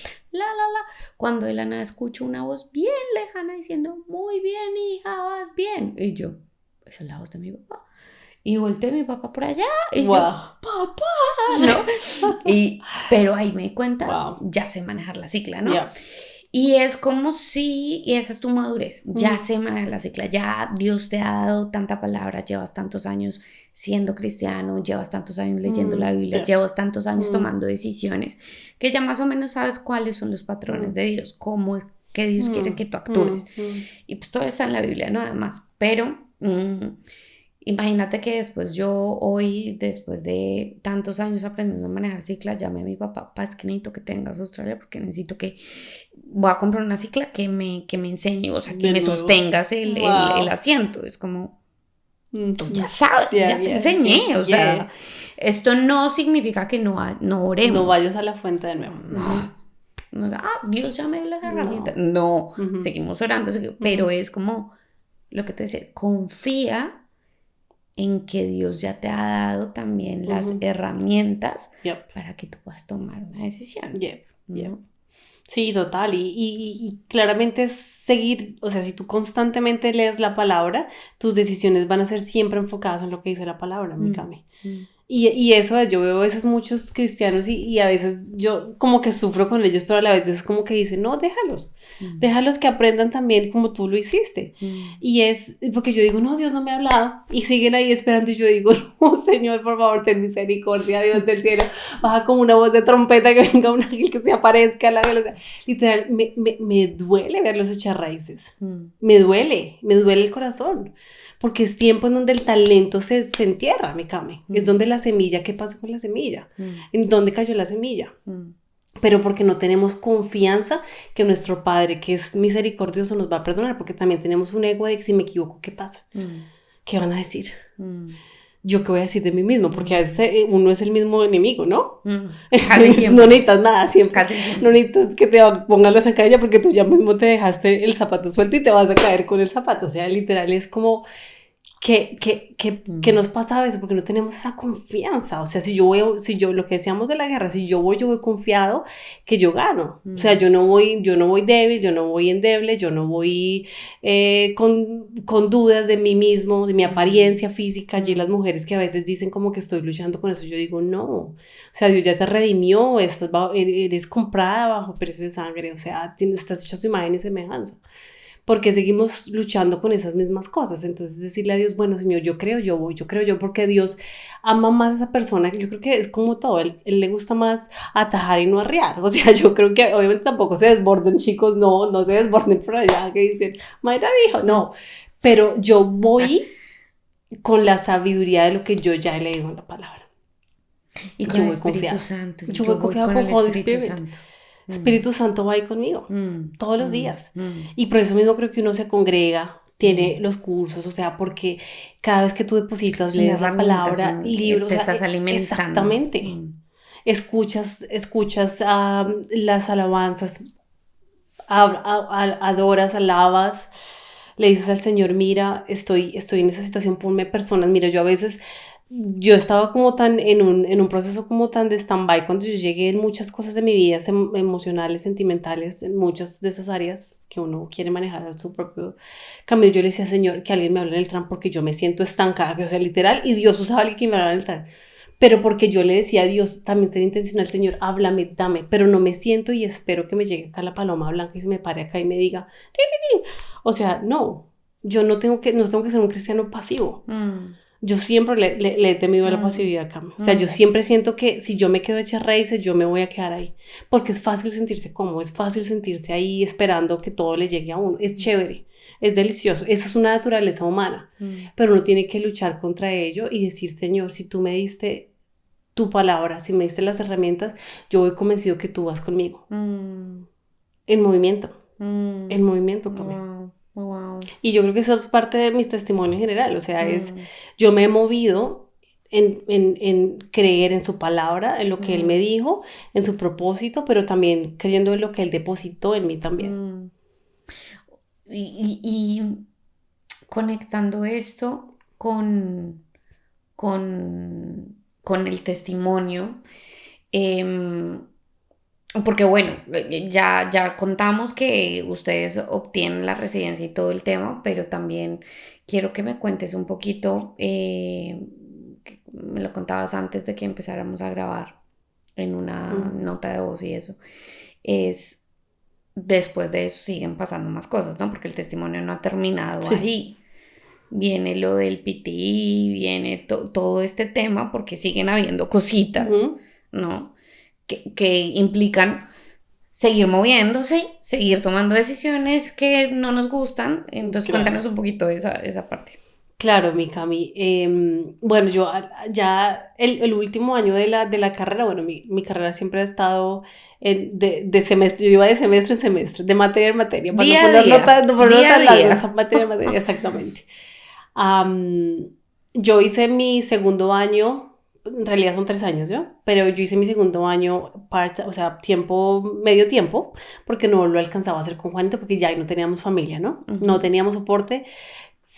cuando de la nada escucho una voz bien lejana diciendo, muy bien, hija, vas bien. Y yo, esa es la voz de mi papá. Y volteé a mi papá por allá y yo, papá, ¿no? Pero ahí me di cuenta, ya sé manejar la cicla, ¿no? Y es como si, y esa es tu madurez, ya sé manejar la cicla, ya Dios te ha dado tanta palabra, llevas tantos años siendo cristiano, llevas tantos años leyendo la Biblia, llevas tantos años tomando decisiones, que ya más o menos sabes cuáles son los patrones de Dios, cómo es que Dios quiere que tú actúes. Y pues todo está en la Biblia, ¿no? Además, pero imagínate que después después de tantos años aprendiendo a manejar cicla, llamé a mi papá, es que necesito que tengas Australia porque necesito voy a comprar una cicla que me enseñe, o sea, que me sostengas el asiento. Es como, tú ya sabes, ya te enseñé, o sea, esto no significa que no oremos. No vayas a la fuente de nuevo. Dios ya me dio las herramientas. No, seguimos orando, pero es como lo que te decía, confía en que Dios ya te ha dado también las herramientas para que tú puedas tomar una decisión. ¿no? Sí, total, y claramente es seguir, o sea, si tú constantemente lees la palabra, tus decisiones van a ser siempre enfocadas en lo que dice la palabra, Mikami. Y eso es, yo veo a veces muchos cristianos y a veces yo como que sufro con ellos, pero a la vez es como que dicen, no, déjalos que aprendan también como tú lo hiciste. Y es porque yo digo, no, Dios no me ha hablado, y siguen ahí esperando, y yo digo, no, Señor, por favor, ten misericordia, Dios del cielo, baja como una voz de trompeta, que venga un ángel que se aparezca a la velocidad. Literal, me duele verlos echar raíces, me duele el corazón. Porque es tiempo en donde el talento se entierra, Mikami. Es donde la semilla, ¿qué pasó con la semilla? ¿En dónde cayó la semilla? Pero porque no tenemos confianza que nuestro Padre, que es misericordioso, nos va a perdonar, porque también tenemos un ego de que si me equivoco, ¿qué pasa? ¿Qué van a decir? ¿Yo qué voy a decir de mí mismo? Porque a veces uno es el mismo enemigo, ¿no? Casi siempre. No necesitas nada siempre. Casi siempre. No necesitas que te pongan la zancadilla porque tú ya mismo te dejaste el zapato suelto y te vas a caer con el zapato. O sea, literal es como que nos pasa a veces porque no tenemos esa confianza. O sea, si yo lo que decíamos de la guerra, si yo voy confiado que yo gano. O sea, yo no voy débil, yo no voy endeble, yo no voy con dudas de mí mismo, de mi apariencia física. Allí las mujeres que a veces dicen como que estoy luchando con eso, yo digo no. O sea, Dios ya te redimió, eres comprada bajo precio de sangre, o sea, estás hecha a su imagen y semejanza. Porque seguimos luchando con esas mismas cosas. Entonces decirle a Dios, bueno Señor, yo creo yo, porque Dios ama más a esa persona. Yo creo que es como todo, él le gusta más atajar y no arrear. O sea, yo creo que obviamente tampoco se desborden, chicos, no se desborden por allá que dicen, Mayra dijo, no, pero yo voy con la sabiduría de lo que yo ya he leído en la palabra. Y con el Espíritu Santo. Yo voy confiado con Holy Spirit. Espíritu Santo va ahí conmigo todos los días. Y por eso mismo creo que uno se congrega, tiene los cursos, o sea, porque cada vez que tú depositas, lees la palabra, libros, te estás alimentando. Exactamente. Escuchas las alabanzas, adoras, alabas, le dices al Señor, mira, estoy en esa situación, ponme personas. Mira, yo estaba como tan en un proceso como tan de stand-by cuando yo llegué en muchas cosas de mi vida emocionales, sentimentales, en muchas de esas áreas que uno quiere manejar a su propio camino. Yo le decía, Señor, que alguien me hable en el tren porque yo me siento estancada, o sea, literal, y Dios usaba a alguien que me hablara en el tren. Pero porque yo le decía a Dios, también ser intencional, Señor, háblame, dame, pero no me siento y espero que me llegue acá la paloma blanca y se me pare acá y me diga, ¡Ti, ti, ti! O sea, no, yo no tengo que ser un cristiano pasivo. Yo siempre le he temido a la pasividad, Cami. O sea, yo siempre siento que si yo me quedo hecha raíces, yo me voy a quedar ahí. Porque es fácil sentirse cómodo, es fácil sentirse ahí esperando que todo le llegue a uno. Es chévere, es delicioso. Esa es una naturaleza humana. Pero uno tiene que luchar contra ello y decir, Señor, si tú me diste tu palabra, si me diste las herramientas, yo voy convencido que tú vas conmigo. En movimiento. En movimiento, Cami. Wow. Y yo creo que eso es parte de mis testimonios en general, o sea, yo me he movido en creer en su palabra, en lo que Él me dijo, en su propósito, pero también creyendo en lo que Él depositó en mí también. Y conectando esto con el testimonio, porque bueno, ya contamos que ustedes obtienen la residencia y todo el tema, pero también quiero que me cuentes un poquito, me lo contabas antes de que empezáramos a grabar en una nota de voz y eso, es después de eso siguen pasando más cosas, ¿no? Porque el testimonio no ha terminado ahí. Viene lo del PTI, viene todo este tema, porque siguen habiendo cositas, ¿no? Que implican seguir moviéndose, seguir tomando decisiones que no nos gustan. Entonces, cuéntanos un poquito de esa parte. Claro, mi Cami. Bueno, yo ya el último año de la carrera, bueno, mi carrera siempre ha estado de semestre, yo iba de semestre en semestre, de materia en materia, para no poner notas largas, materia en materia, exactamente. Yo hice mi segundo año, en realidad son 3 años, ¿yo? Pero yo hice mi segundo año, o sea, medio tiempo, porque no lo alcanzaba a hacer con Juanito, porque ya no teníamos familia, ¿no? No teníamos soporte.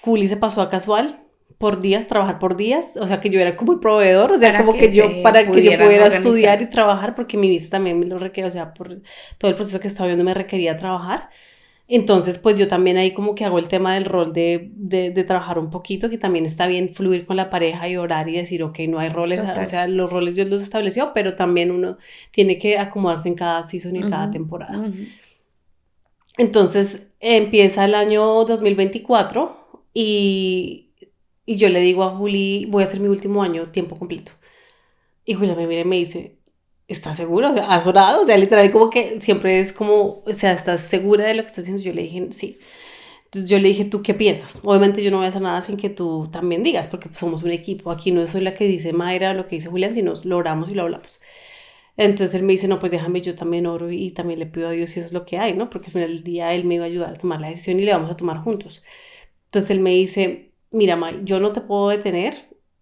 Juli se pasó a casual por días, trabajar por días, o sea que yo era como el proveedor, o sea, para como que yo pudiera estudiar y trabajar, porque mi visa también me lo requería, o sea, por todo el proceso que estaba viendo me requería trabajar. Entonces, pues yo también ahí como que hago el tema del rol de trabajar un poquito, que también está bien fluir con la pareja y orar y decir, ok, no hay roles, o sea, los roles Dios los estableció, pero también uno tiene que acomodarse en cada season y en cada temporada. Entonces, empieza el año 2024 y yo le digo a Juli, voy a hacer mi último año tiempo completo. Y Julia me mira y me dice, ¿estás segura? O sea, ¿has orado? O sea, literal, como que siempre es como, o sea, ¿estás segura de lo que estás haciendo? Yo le dije, sí. Entonces yo le dije, ¿tú qué piensas? Obviamente yo no voy a hacer nada sin que tú también digas, porque pues, somos un equipo. Aquí no soy la que dice Mayra, lo que dice Julián, sino lo oramos y lo hablamos. Entonces él me dice, no, pues déjame, yo también oro y también le pido a Dios si eso es lo que hay, ¿no? Porque al final del día él me iba a ayudar a tomar la decisión y le vamos a tomar juntos. Entonces él me dice, mira, May, yo no te puedo detener.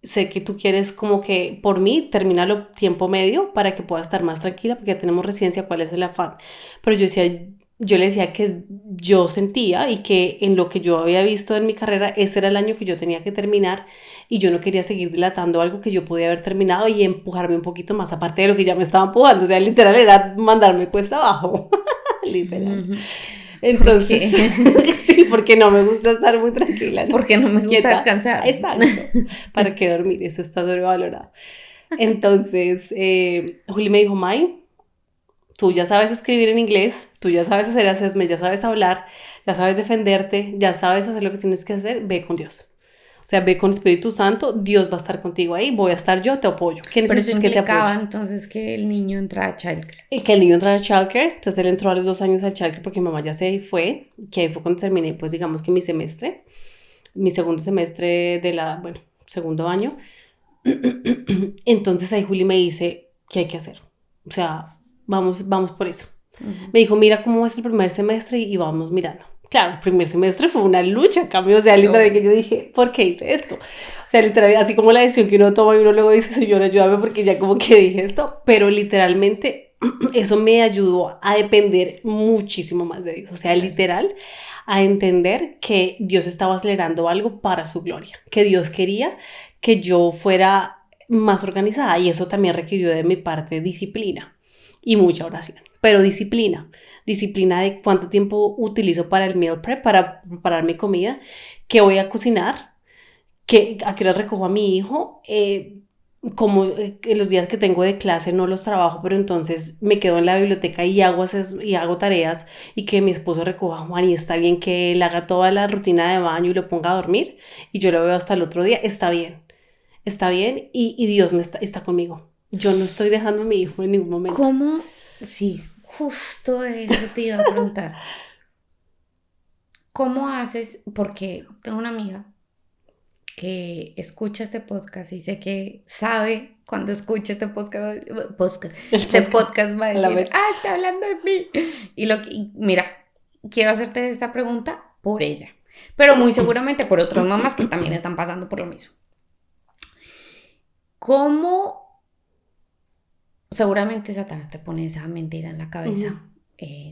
Sé que tú quieres como que por mí terminarlo tiempo medio para que pueda estar más tranquila porque ya tenemos residencia, ¿cuál es el afán? Pero yo decía, yo le decía que yo sentía y que en lo que yo había visto en mi carrera, ese era el año que yo tenía que terminar y yo no quería seguir dilatando algo que yo podía haber terminado y empujarme un poquito más, aparte de lo que ya me estaba empujando, o sea, literal era mandarme cuesta abajo, literal. Entonces, sí, porque no me gusta estar muy tranquila, ¿no? Porque no me gusta Quieta. descansar. Exacto. ¿Para qué dormir? Eso está sobrevalorado. Entonces, Juli me dijo, May, tú ya sabes escribir en inglés, tú ya sabes hacer assessment, ya sabes hablar, ya sabes defenderte, ya sabes hacer lo que tienes que hacer, ve con Dios. O sea, ve con Espíritu Santo, Dios va a estar contigo ahí, voy a estar yo, te apoyo. ¿Qué Pero eso necesitas que te apoye? implicaba entonces que el niño entrara a childcare. Y que el niño entrara a childcare, entonces él entró a los 2 años al childcare porque mi mamá ya se fue, que ahí fue cuando terminé, pues digamos que mi semestre, mi segundo semestre de la, bueno, segundo año. Entonces ahí Juli me dice, ¿qué hay que hacer? O sea, vamos por eso. Me dijo, mira cómo es el primer semestre y vamos mirando. Claro, el primer semestre fue una lucha, cambio, o sea, literal, que yo dije, ¿por qué hice esto? O sea, literal, así como la decisión que uno toma y uno luego dice, Señor, ayúdame porque ya como que dije esto, pero literalmente eso me ayudó a depender muchísimo más de Dios, o sea, literal, a entender que Dios estaba acelerando algo para su gloria, que Dios quería que yo fuera más organizada y eso también requirió de mi parte disciplina y mucha oración, pero disciplina de cuánto tiempo utilizo para el meal prep, para preparar mi comida, qué voy a cocinar, a qué hora recojo a mi hijo, como en los días que tengo de clase no los trabajo, pero entonces me quedo en la biblioteca y hago tareas y que mi esposo recoja a Juan y está bien que él haga toda la rutina de baño y lo ponga a dormir y yo lo veo hasta el otro día, está bien y Dios está conmigo. Yo no estoy dejando a mi hijo en ningún momento. ¿Cómo? Sí, justo eso te iba a preguntar. ¿Cómo haces? Porque tengo una amiga que escucha este podcast y sé que sabe cuando escucha este podcast va a decir, está hablando de mí. Y mira, quiero hacerte esta pregunta por ella, pero muy seguramente por otras mamás que también están pasando por lo mismo. ¿Cómo? Seguramente Satanás te pone esa mentira en la cabeza.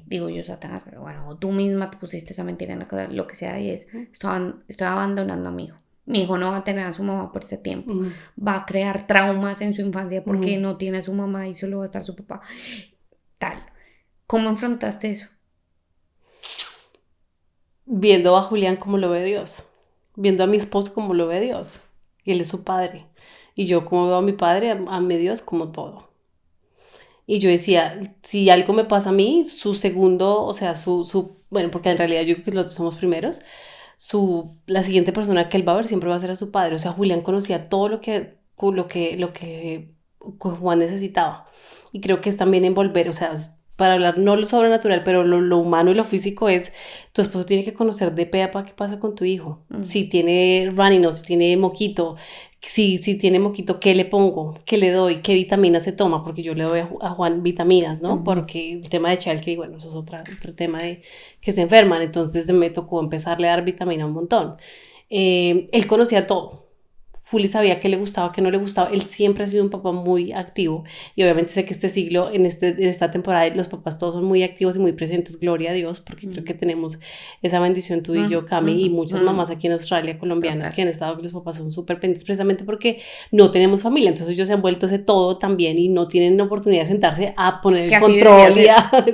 Digo yo Satanás, pero bueno, o tú misma te pusiste esa mentira en la cabeza, lo que sea, y es, estoy abandonando a mi hijo. Mi hijo no va a tener a su mamá por ese tiempo. Va a crear traumas en su infancia porque no tiene a su mamá y solo va a estar su papá. Tal. ¿Cómo enfrentaste eso? Viendo a Julián como lo ve Dios. Viendo a mi esposo como lo ve Dios. Y él es su padre. Y yo como veo a mi padre, a mi Dios como todo. Y yo decía, si algo me pasa a mí, su segundo, o sea, bueno, porque en realidad yo creo que los dos somos primeros, la siguiente persona que él va a ver siempre va a ser a su padre. O sea, Julián conocía todo lo que Juan necesitaba. Y creo que es también envolver, o sea, para hablar no lo sobrenatural, pero lo humano y lo físico es, tu esposo tiene que conocer de pe a pa qué pasa con tu hijo. Si tiene runny nose, si tiene moquito, si tiene moquito, ¿qué le pongo? ¿Qué le doy? ¿Qué vitaminas se toma? Porque yo le doy a Juan vitaminas, ¿no? Porque el tema de childcare, bueno, eso es otro tema de que se enferman. Entonces me tocó empezarle a dar vitamina un montón. Él conocía todo. Juli sabía qué le gustaba, qué no le gustaba. Él siempre ha sido un papá muy activo y obviamente sé que este siglo, en esta temporada, los papás todos son muy activos y muy presentes, gloria a Dios, porque creo que tenemos esa bendición tú y yo, Cami, y muchas mamás aquí en Australia, colombianas, que han estado, que los papás son súper pendientes precisamente porque no tenemos familia, entonces ellos se han vuelto ese todo también y no tienen oportunidad de sentarse a poner el control.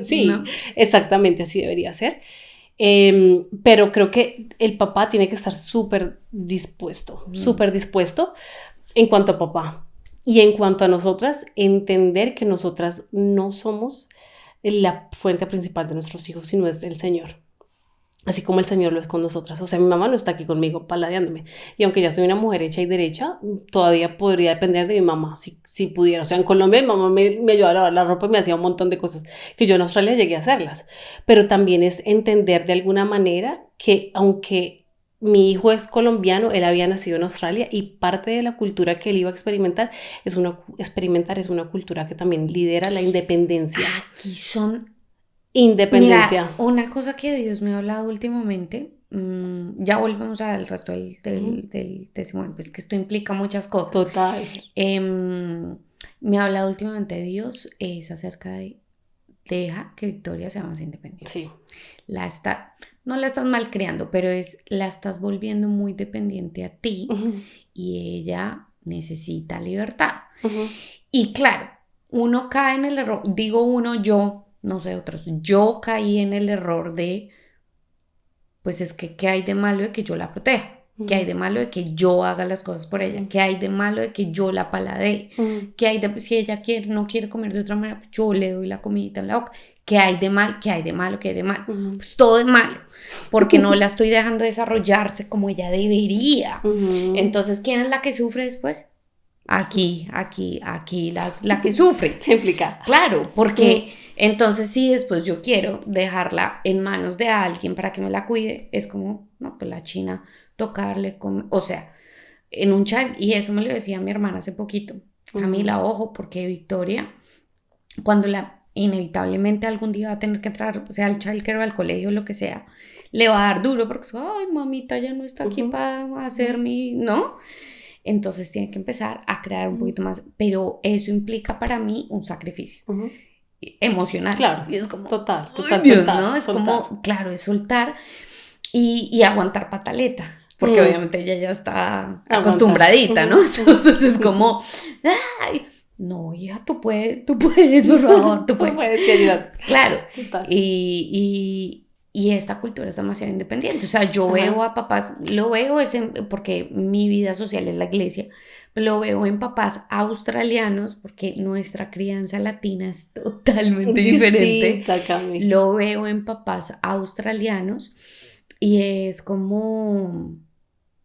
Sí, no. Exactamente, así debería ser. Pero creo que el papá tiene que estar súper dispuesto en cuanto a papá y en cuanto a nosotras, entender que nosotras no somos la fuente principal de nuestros hijos, sino es el Señor. Así como el Señor lo es con nosotras. O sea, mi mamá no está aquí conmigo paladeándome. Y aunque ya soy una mujer hecha y derecha, todavía podría depender de mi mamá, si pudiera. O sea, en Colombia mi mamá me ayudaba a lavar la ropa y me hacía un montón de cosas que yo en Australia llegué a hacerlas. Pero también es entender de alguna manera que aunque mi hijo es colombiano, él había nacido en Australia y parte de la cultura que él iba a experimentar es una cultura que también lidera la independencia. Aquí son... Independencia. Mira, una cosa que Dios me ha hablado últimamente, ya volvemos al resto del testimonio, pues que esto implica muchas cosas. Total. Me ha hablado últimamente de Dios, es acerca de deja que Victoria sea más independiente. Sí. No la estás malcriando, pero la estás volviendo muy dependiente a ti y ella necesita libertad. Y claro, uno cae en el error, digo uno, yo, no sé otros, yo caí en el error de, pues es que ¿qué hay de malo de que yo la proteja? ¿Qué hay de malo de que yo haga las cosas por ella? ¿Qué hay de malo de que yo la paladee? ¿Qué hay de, si ella no quiere comer de otra manera, pues yo le doy la comidita en la boca? ¿Qué hay de mal? ¿Qué hay de malo? ¿Qué hay de malo? Pues todo es malo, porque no la estoy dejando desarrollarse como ella debería. Entonces, ¿quién es la que sufre después? Aquí, la que sufre. Implica. Claro, porque entonces si después yo quiero dejarla en manos de alguien para que me la cuide, es como, no, pues la china, tocarle, o sea, en un chat, y eso me lo decía mi hermana hace poquito, Camila, ojo, porque Victoria, cuando inevitablemente algún día va a tener que entrar, o sea, al childcare o al colegio, lo que sea, le va a dar duro, porque ay, mamita ya no está aquí para hacer ¿no? Entonces tiene que empezar a crear un poquito más, pero eso implica para mí un sacrificio emocional. Claro, y es como, total, Dios, ¿no? Es como, claro, es soltar y aguantar pataleta, porque obviamente ella ya está acostumbradita, ¿no? Entonces es como, ay, no, hija, tú puedes, por favor, tú puedes. Sí, ayudar. Claro, y esta cultura es demasiado independiente. O sea, yo veo a papás, lo veo porque mi vida social es la iglesia, lo veo en papás australianos, porque nuestra crianza latina es totalmente diferente. Lo veo en papás australianos y es como...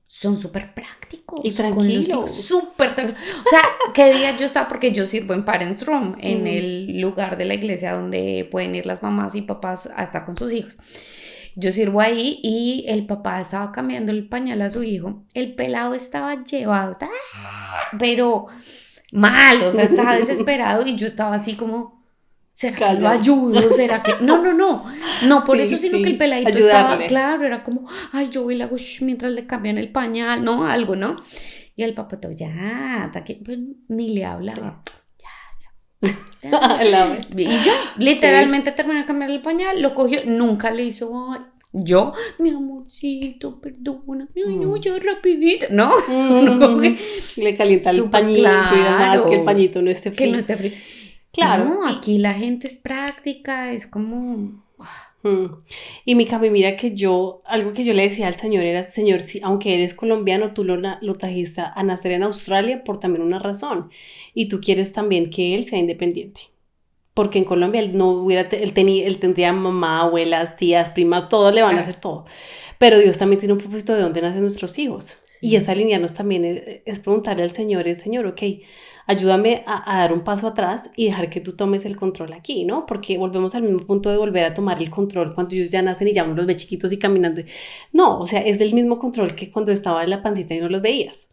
son súper prácticos. Y tranquilos. Súper tranquilos. O sea, ¿qué día yo estaba? Porque yo sirvo en Parents Room, en el lugar de la iglesia donde pueden ir las mamás y papás a estar con sus hijos. Yo sirvo ahí y el papá estaba cambiando el pañal a su hijo. El pelado estaba llevado, pero mal, o sea, estaba desesperado y yo estaba así como... ¿será que lo ayudo? ¿Será que...? No por eso, sino que el peladito estaba, claro, era como, ay, yo voy y le hago mientras le cambian el pañal, no, algo, ¿no? Y el papá todo, ya, pues, ni le hablaba. Ya. Y ya, literalmente terminó de cambiar el pañal, lo cogió, nunca le hizo, ay, yo, mi amorcito, perdona, ay, no, ya rapidito, ¿no? Le calienta el pañito y demás, que el pañito no esté frío. Que no esté frío. Claro. No, aquí la gente es práctica, es como... Y mi Cami, mira que algo que yo le decía al Señor era, Señor, si, aunque eres colombiano, tú lo trajiste a nacer en Australia por también una razón, y tú quieres también que él sea independiente, porque en Colombia él no hubiera, él tendría mamá, abuelas, tías, primas, todos le van a hacer todo, pero Dios también tiene un propósito de dónde nacen nuestros hijos, y esta alinearnos también es preguntarle al Señor, Señor, ok, ayúdame a dar un paso atrás y dejar que tú tomes el control aquí, ¿no? Porque volvemos al mismo punto de volver a tomar el control cuando ellos ya nacen y ya uno los ve chiquitos y caminando. No, o sea, es el mismo control que cuando estaba en la pancita y no los veías.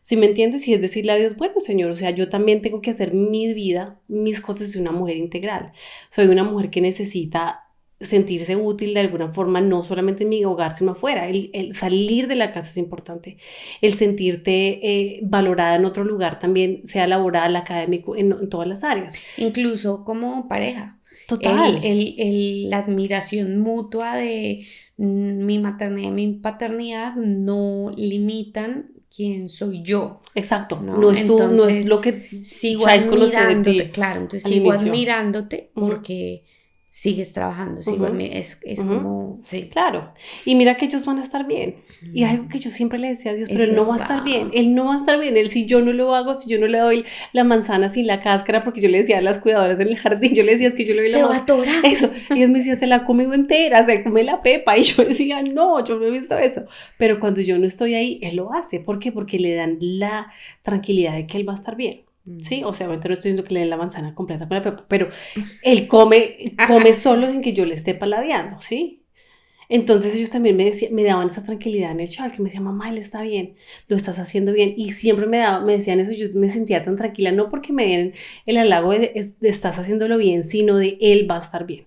¿Sí me entiendes? Y es decirle a Dios, bueno, Señor, o sea, yo también tengo que hacer mi vida, mis cosas de una mujer integral. Soy una mujer que necesita sentirse útil de alguna forma, no solamente en mi hogar, sino afuera. El salir de la casa es importante. El sentirte valorada en otro lugar también, sea laboral, académico, en todas las áreas. Incluso como pareja. Total. La admiración mutua de mi maternidad y mi paternidad no limitan quién soy yo. Exacto. No es tú, no es lo que sigo admirándote. Claro, entonces sigo admirándote porque... sigues trabajando, es como, sí. Claro, y mira que ellos van a estar bien, y algo que yo siempre le decía a Dios, pero él no va a estar bien, él si yo no lo hago, si yo no le doy la manzana sin la cáscara, porque yo le decía a las cuidadoras en el jardín, yo le decía, es que yo le doy la manzana, eso, y ellos me decían, se la ha comido entera, se come la pepa, y yo decía, no, yo no he visto eso, pero cuando yo no estoy ahí, él lo hace, ¿por qué? Porque le dan la tranquilidad de que él va a estar bien. Sí, o sea, obviamente no estoy diciendo que le den la manzana completa con la pepa, pero él come solo sin que yo le esté paladeando, ¿sí? Entonces ellos también me daban esa tranquilidad en el chat, que me decían, mamá, él está bien, lo estás haciendo bien, y siempre me decían eso, yo me sentía tan tranquila, no porque me den el halago de estás haciéndolo bien, sino de él va a estar bien,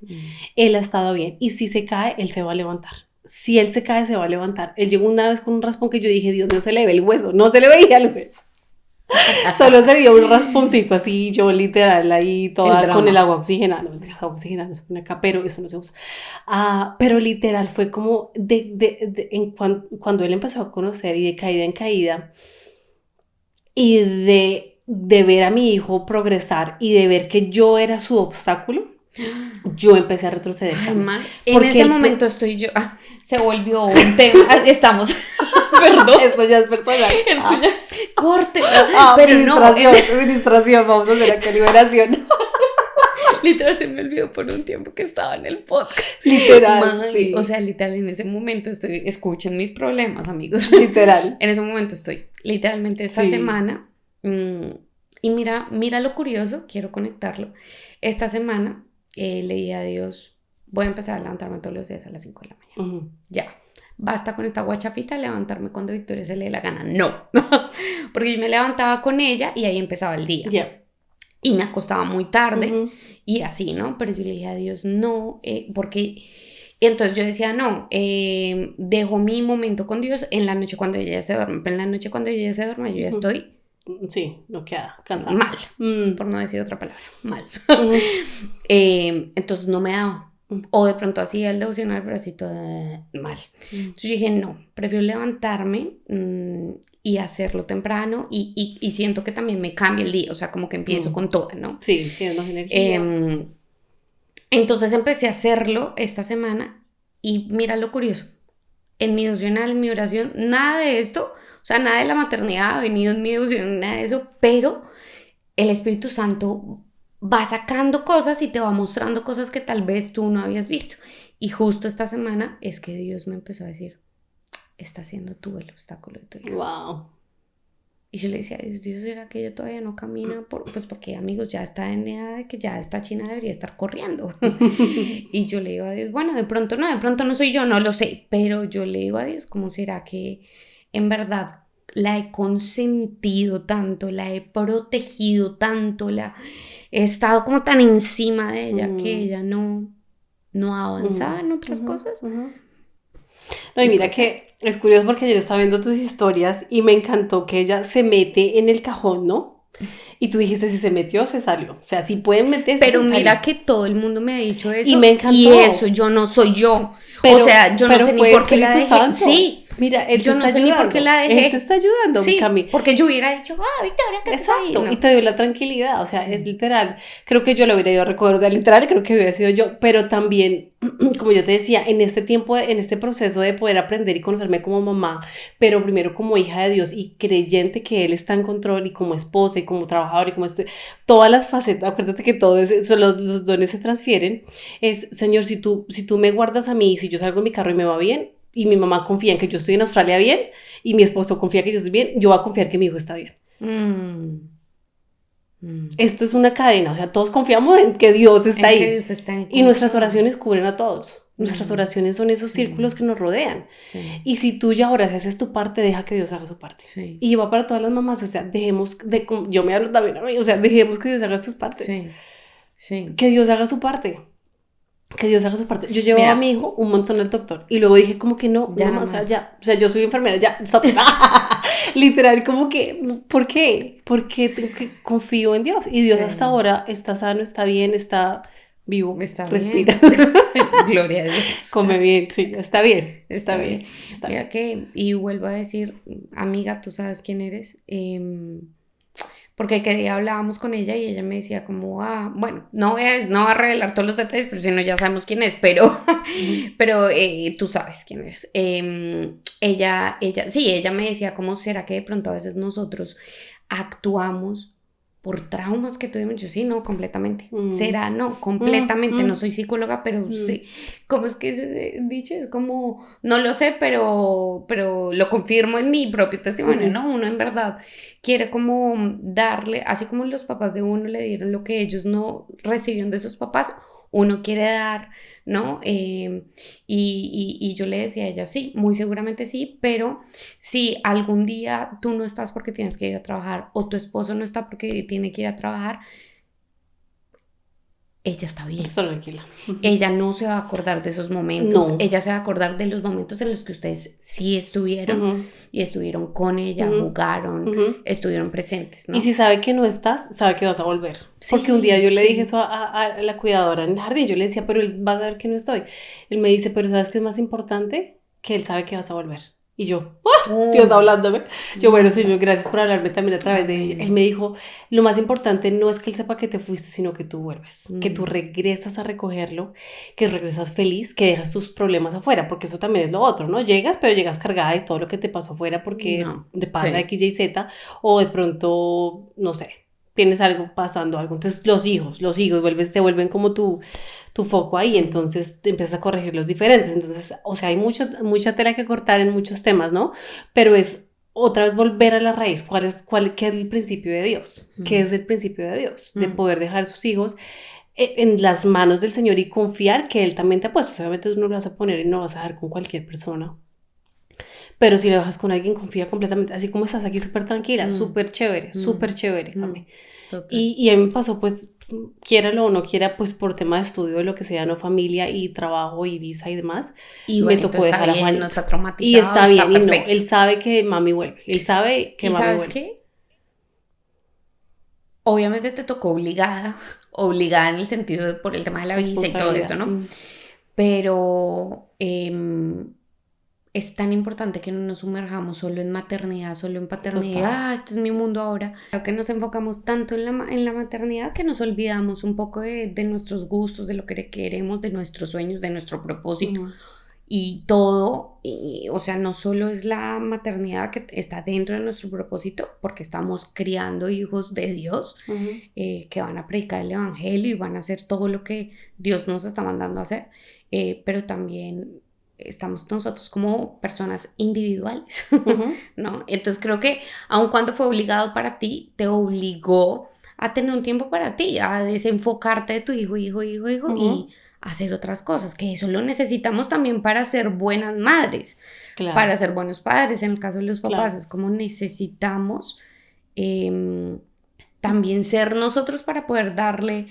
él ha estado bien, y si se cae, él se va a levantar. Si él se cae, se va a levantar. Él llegó una vez con un raspón que yo dije, Dios mío, se le ve el hueso, no se le veía el hueso. Solo sería un rasponcito así, yo literal ahí toda con el agua oxigenada. No, el agua oxigenada no se pone acá, pero eso no se usa. Pero literal fue como cuando él empezó a conocer y de caída en caída y de ver a mi hijo progresar y de ver que yo era su obstáculo, yo empecé a retroceder. En ese momento estoy yo. Se volvió un tema. Estamos. Perdón. Esto ya es personal. Esto ya. Corte. Pero no. Administración, vamos a hacer acá liberación. Literal se me olvidó por un tiempo que estaba en el podcast. Literal. Sí. O sea, literal, en ese momento estoy. Escuchen mis problemas, amigos. Literal. En ese momento estoy. Literalmente esta semana. Y mira lo curioso, quiero conectarlo. Esta semana le dije a Dios, voy a empezar a levantarme todos los días a las 5 de la mañana. Ya. Basta con esta guachafita, levantarme cuando Victoria se le dé la gana. No. Porque yo me levantaba con ella y ahí empezaba el día. Yeah. Y me acostaba muy tarde. Y así, ¿no? Pero yo le dije a Dios, no, porque... Y entonces yo decía, no, dejo mi momento con Dios en la noche cuando ella ya se duerme. Pero en la noche cuando ella ya se duerme, yo ya estoy... Sí, no queda cansada. Mal, por no decir otra palabra, mal. Entonces no me daba. O de pronto hacía el devocional, pero así todo mal. Entonces yo dije, no, prefiero levantarme y hacerlo temprano y siento que también me cambia el día, o sea, como que empiezo con toda, ¿no? Sí, tienes más energía. Entonces empecé a hacerlo esta semana y mira lo curioso, en mi devocional, en mi oración, nada de esto, o sea, nada de la maternidad ha venido en mi devoción, nada de eso, pero el Espíritu Santo va sacando cosas y te va mostrando cosas que tal vez tú no habías visto. Y justo esta semana es que Dios me empezó a decir, está siendo tú el obstáculo de tu hija. Wow. Y yo le decía, Dios, ¿será que ella todavía no camina? Pues porque, amigos, ya está en edad de que ya esta china debería estar corriendo. Y yo le digo a Dios, bueno, de pronto no soy yo, no lo sé. Pero yo le digo a Dios, ¿cómo será que en verdad la he consentido tanto, la he protegido tanto, he estado como tan encima de ella que ella no avanzaba en otras cosas? No, y mira que es curioso porque yo estaba viendo tus historias y me encantó que ella se mete en el cajón, ¿no? Y tú dijiste, si se metió, se salió. O sea, si pueden meterse, pero mira que todo el mundo me ha dicho eso. Y me encantó. Y eso yo no soy yo. Pero, o sea, yo no sé ni por qué la dejé. Santo. Sí. Mira, él yo te no está sé ayudando. Ni por qué la dejé. Él te está ayudando, sí, Cami. porque yo hubiera dicho, Victoria, ¿qué exacto, está ahí? No. Y te dio la tranquilidad, o sea, es literal, creo que yo lo hubiera ido a recoger, o sea, literal creo que hubiera sido yo, pero también, como yo te decía, en este tiempo, en este proceso de poder aprender y conocerme como mamá, pero primero como hija de Dios y creyente que Él está en control y como esposa y como trabajadora y como todas las facetas, acuérdate que todo eso, los dones se transfieren, es, Señor, si tú me guardas a mí, si yo salgo en mi carro y me va bien, y mi mamá confía en que yo estoy en Australia bien, y mi esposo confía que yo estoy bien, yo voy a confiar que mi hijo está bien. Esto es una cadena, o sea, todos confiamos en que Dios está ahí. Que Dios está en y nuestras oraciones cubren a todos. Nuestras oraciones son esos círculos que nos rodean. Sí. Y si tú ya oras y haces tu parte, deja que Dios haga su parte. Sí. Y va para todas las mamás, o sea, dejemos yo me hablo también a mí, o sea, dejemos que Dios haga sus partes. Sí. Sí. Que Dios haga su parte. Que Dios haga su parte. Yo llevaba a mi hijo un montón al doctor y luego dije como que no, ya no, o sea, yo soy enfermera, ya, stop. Literal, como que, ¿por qué? Porque confío en Dios y Dios hasta ahora está sano, está bien, está vivo, respira. Bien. Gloria a Dios. Come bien, sí, está bien. Mira que, y vuelvo a decir, amiga, tú sabes quién eres, porque que día hablábamos con ella y ella me decía como, bueno, no voy a revelar todos los detalles, pero si no ya sabemos quién es, pero tú sabes quién es. Ella me decía, ¿cómo será que de pronto a veces nosotros actuamos por traumas que tuvimos? Yo sí, no, completamente. ¿Será? No, completamente. No soy psicóloga, pero sí. ¿Cómo es que ese dicho? Es como, no lo sé, pero lo confirmo en mi propio testimonio, ¿no? Uno en verdad quiere como darle, así como los papás de uno le dieron lo que ellos no recibieron de sus papás, uno quiere dar, ¿no? Y yo le decía a ella, sí, muy seguramente sí, pero si algún día tú no estás porque tienes que ir a trabajar o tu esposo no está porque tiene que ir a trabajar, ella está bien. Está tranquila. Ella no se va a acordar de esos momentos. No. Ella se va a acordar de los momentos en los que ustedes sí estuvieron y estuvieron con ella, jugaron, estuvieron presentes, ¿no? Y si sabe que no estás, sabe que vas a volver. Sí, porque un día yo le sí. dije eso a la cuidadora en el jardín. Yo le decía, pero él va a saber que no estoy. Él me dice, pero ¿sabes qué es más importante? Que él sabe que vas a volver. Y yo, Dios hablándome. Yo, bueno, Señor, gracias por hablarme también a través de ella. Él me dijo, lo más importante no es que él sepa que te fuiste, sino que tú vuelves, que tú regresas a recogerlo, que regresas feliz, que dejas tus problemas afuera, porque eso también es lo otro, ¿no? Llegas, pero llegas cargada de todo lo que te pasó afuera porque te pasa X, Y, Z, o de pronto, no sé, tienes algo pasando, algo. Entonces los hijos se vuelven como tu foco ahí, entonces te empiezas a corregir los diferentes. Entonces, o sea, hay mucha tela que cortar en muchos temas, ¿no? Pero es otra vez volver a la raíz. ¿Qué es el principio de Dios? ¿Qué es el principio de Dios? De poder dejar a sus hijos en las manos del Señor y confiar que Él también te ha puesto. Obviamente tú no lo vas a poner y no vas a dejar con cualquier persona. Pero si lo dejas con alguien, confía completamente, así como estás aquí súper tranquila, súper chévere, Cami. Y a mí me pasó, pues, quiéralo o no quiera, pues por tema de estudio, de lo que sea, no familia y trabajo y visa y demás, y me tocó dejar a Juanito. No está traumatizado, y está bien, perfecto. y no, él sabe que mami vuelve, él sabe que mami vuelve. ¿Y sabes qué? Obviamente te tocó obligada en el sentido de por el tema de la visa y todo esto, ¿no? Pero es tan importante que no nos sumerjamos solo en maternidad, solo en paternidad. Este es mi mundo ahora. Creo que nos enfocamos tanto en la maternidad que nos olvidamos un poco de nuestros gustos, de lo que queremos, de nuestros sueños, de nuestro propósito. Y todo, o sea, no solo es la maternidad que está dentro de nuestro propósito, porque estamos criando hijos de Dios que van a predicar el evangelio y van a hacer todo lo que Dios nos está mandando a hacer, pero también estamos nosotros como personas individuales, ¿no? Entonces creo que aun cuando fue obligado para ti, te obligó a tener un tiempo para ti, a desenfocarte de tu hijo y hacer otras cosas, que eso lo necesitamos también para ser buenas madres, para ser buenos padres. En el caso de los papás es como necesitamos también ser nosotros para poder darle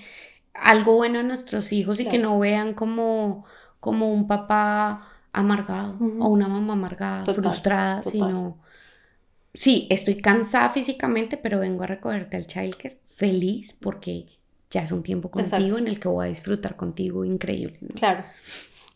algo bueno a nuestros hijos y que no vean como un papá amargado o una mamá amargada, frustrada, sino sí, estoy cansada físicamente, pero vengo a recogerte al childcare feliz porque ya es un tiempo contigo en el que voy a disfrutar contigo increíble, ¿no? Claro.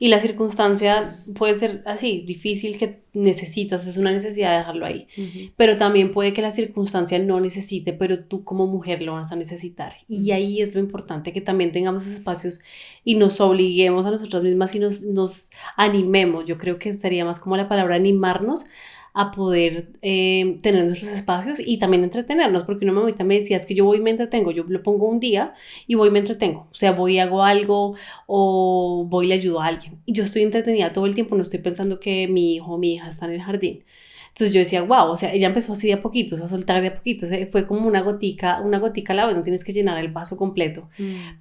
Y la circunstancia puede ser así, difícil, que necesitas, es una necesidad de dejarlo ahí. Pero también puede que la circunstancia no necesite, pero tú como mujer lo vas a necesitar. Y ahí es lo importante, que también tengamos esos espacios y nos obliguemos a nosotras mismas y nos animemos. Yo creo que sería más como la palabra animarnos a poder tener nuestros espacios y también entretenernos, porque una mamita me decía, es que yo voy y me entretengo, yo lo pongo un día y voy y me entretengo, o sea, voy y hago algo o voy y le ayudo a alguien, y yo estoy entretenida todo el tiempo, no estoy pensando que mi hijo o mi hija está en el jardín. Entonces yo decía, wow, o sea, ella empezó así de a poquitos, a soltar de a poquitos, fue como una gotica a la vez, no tienes que llenar el vaso completo,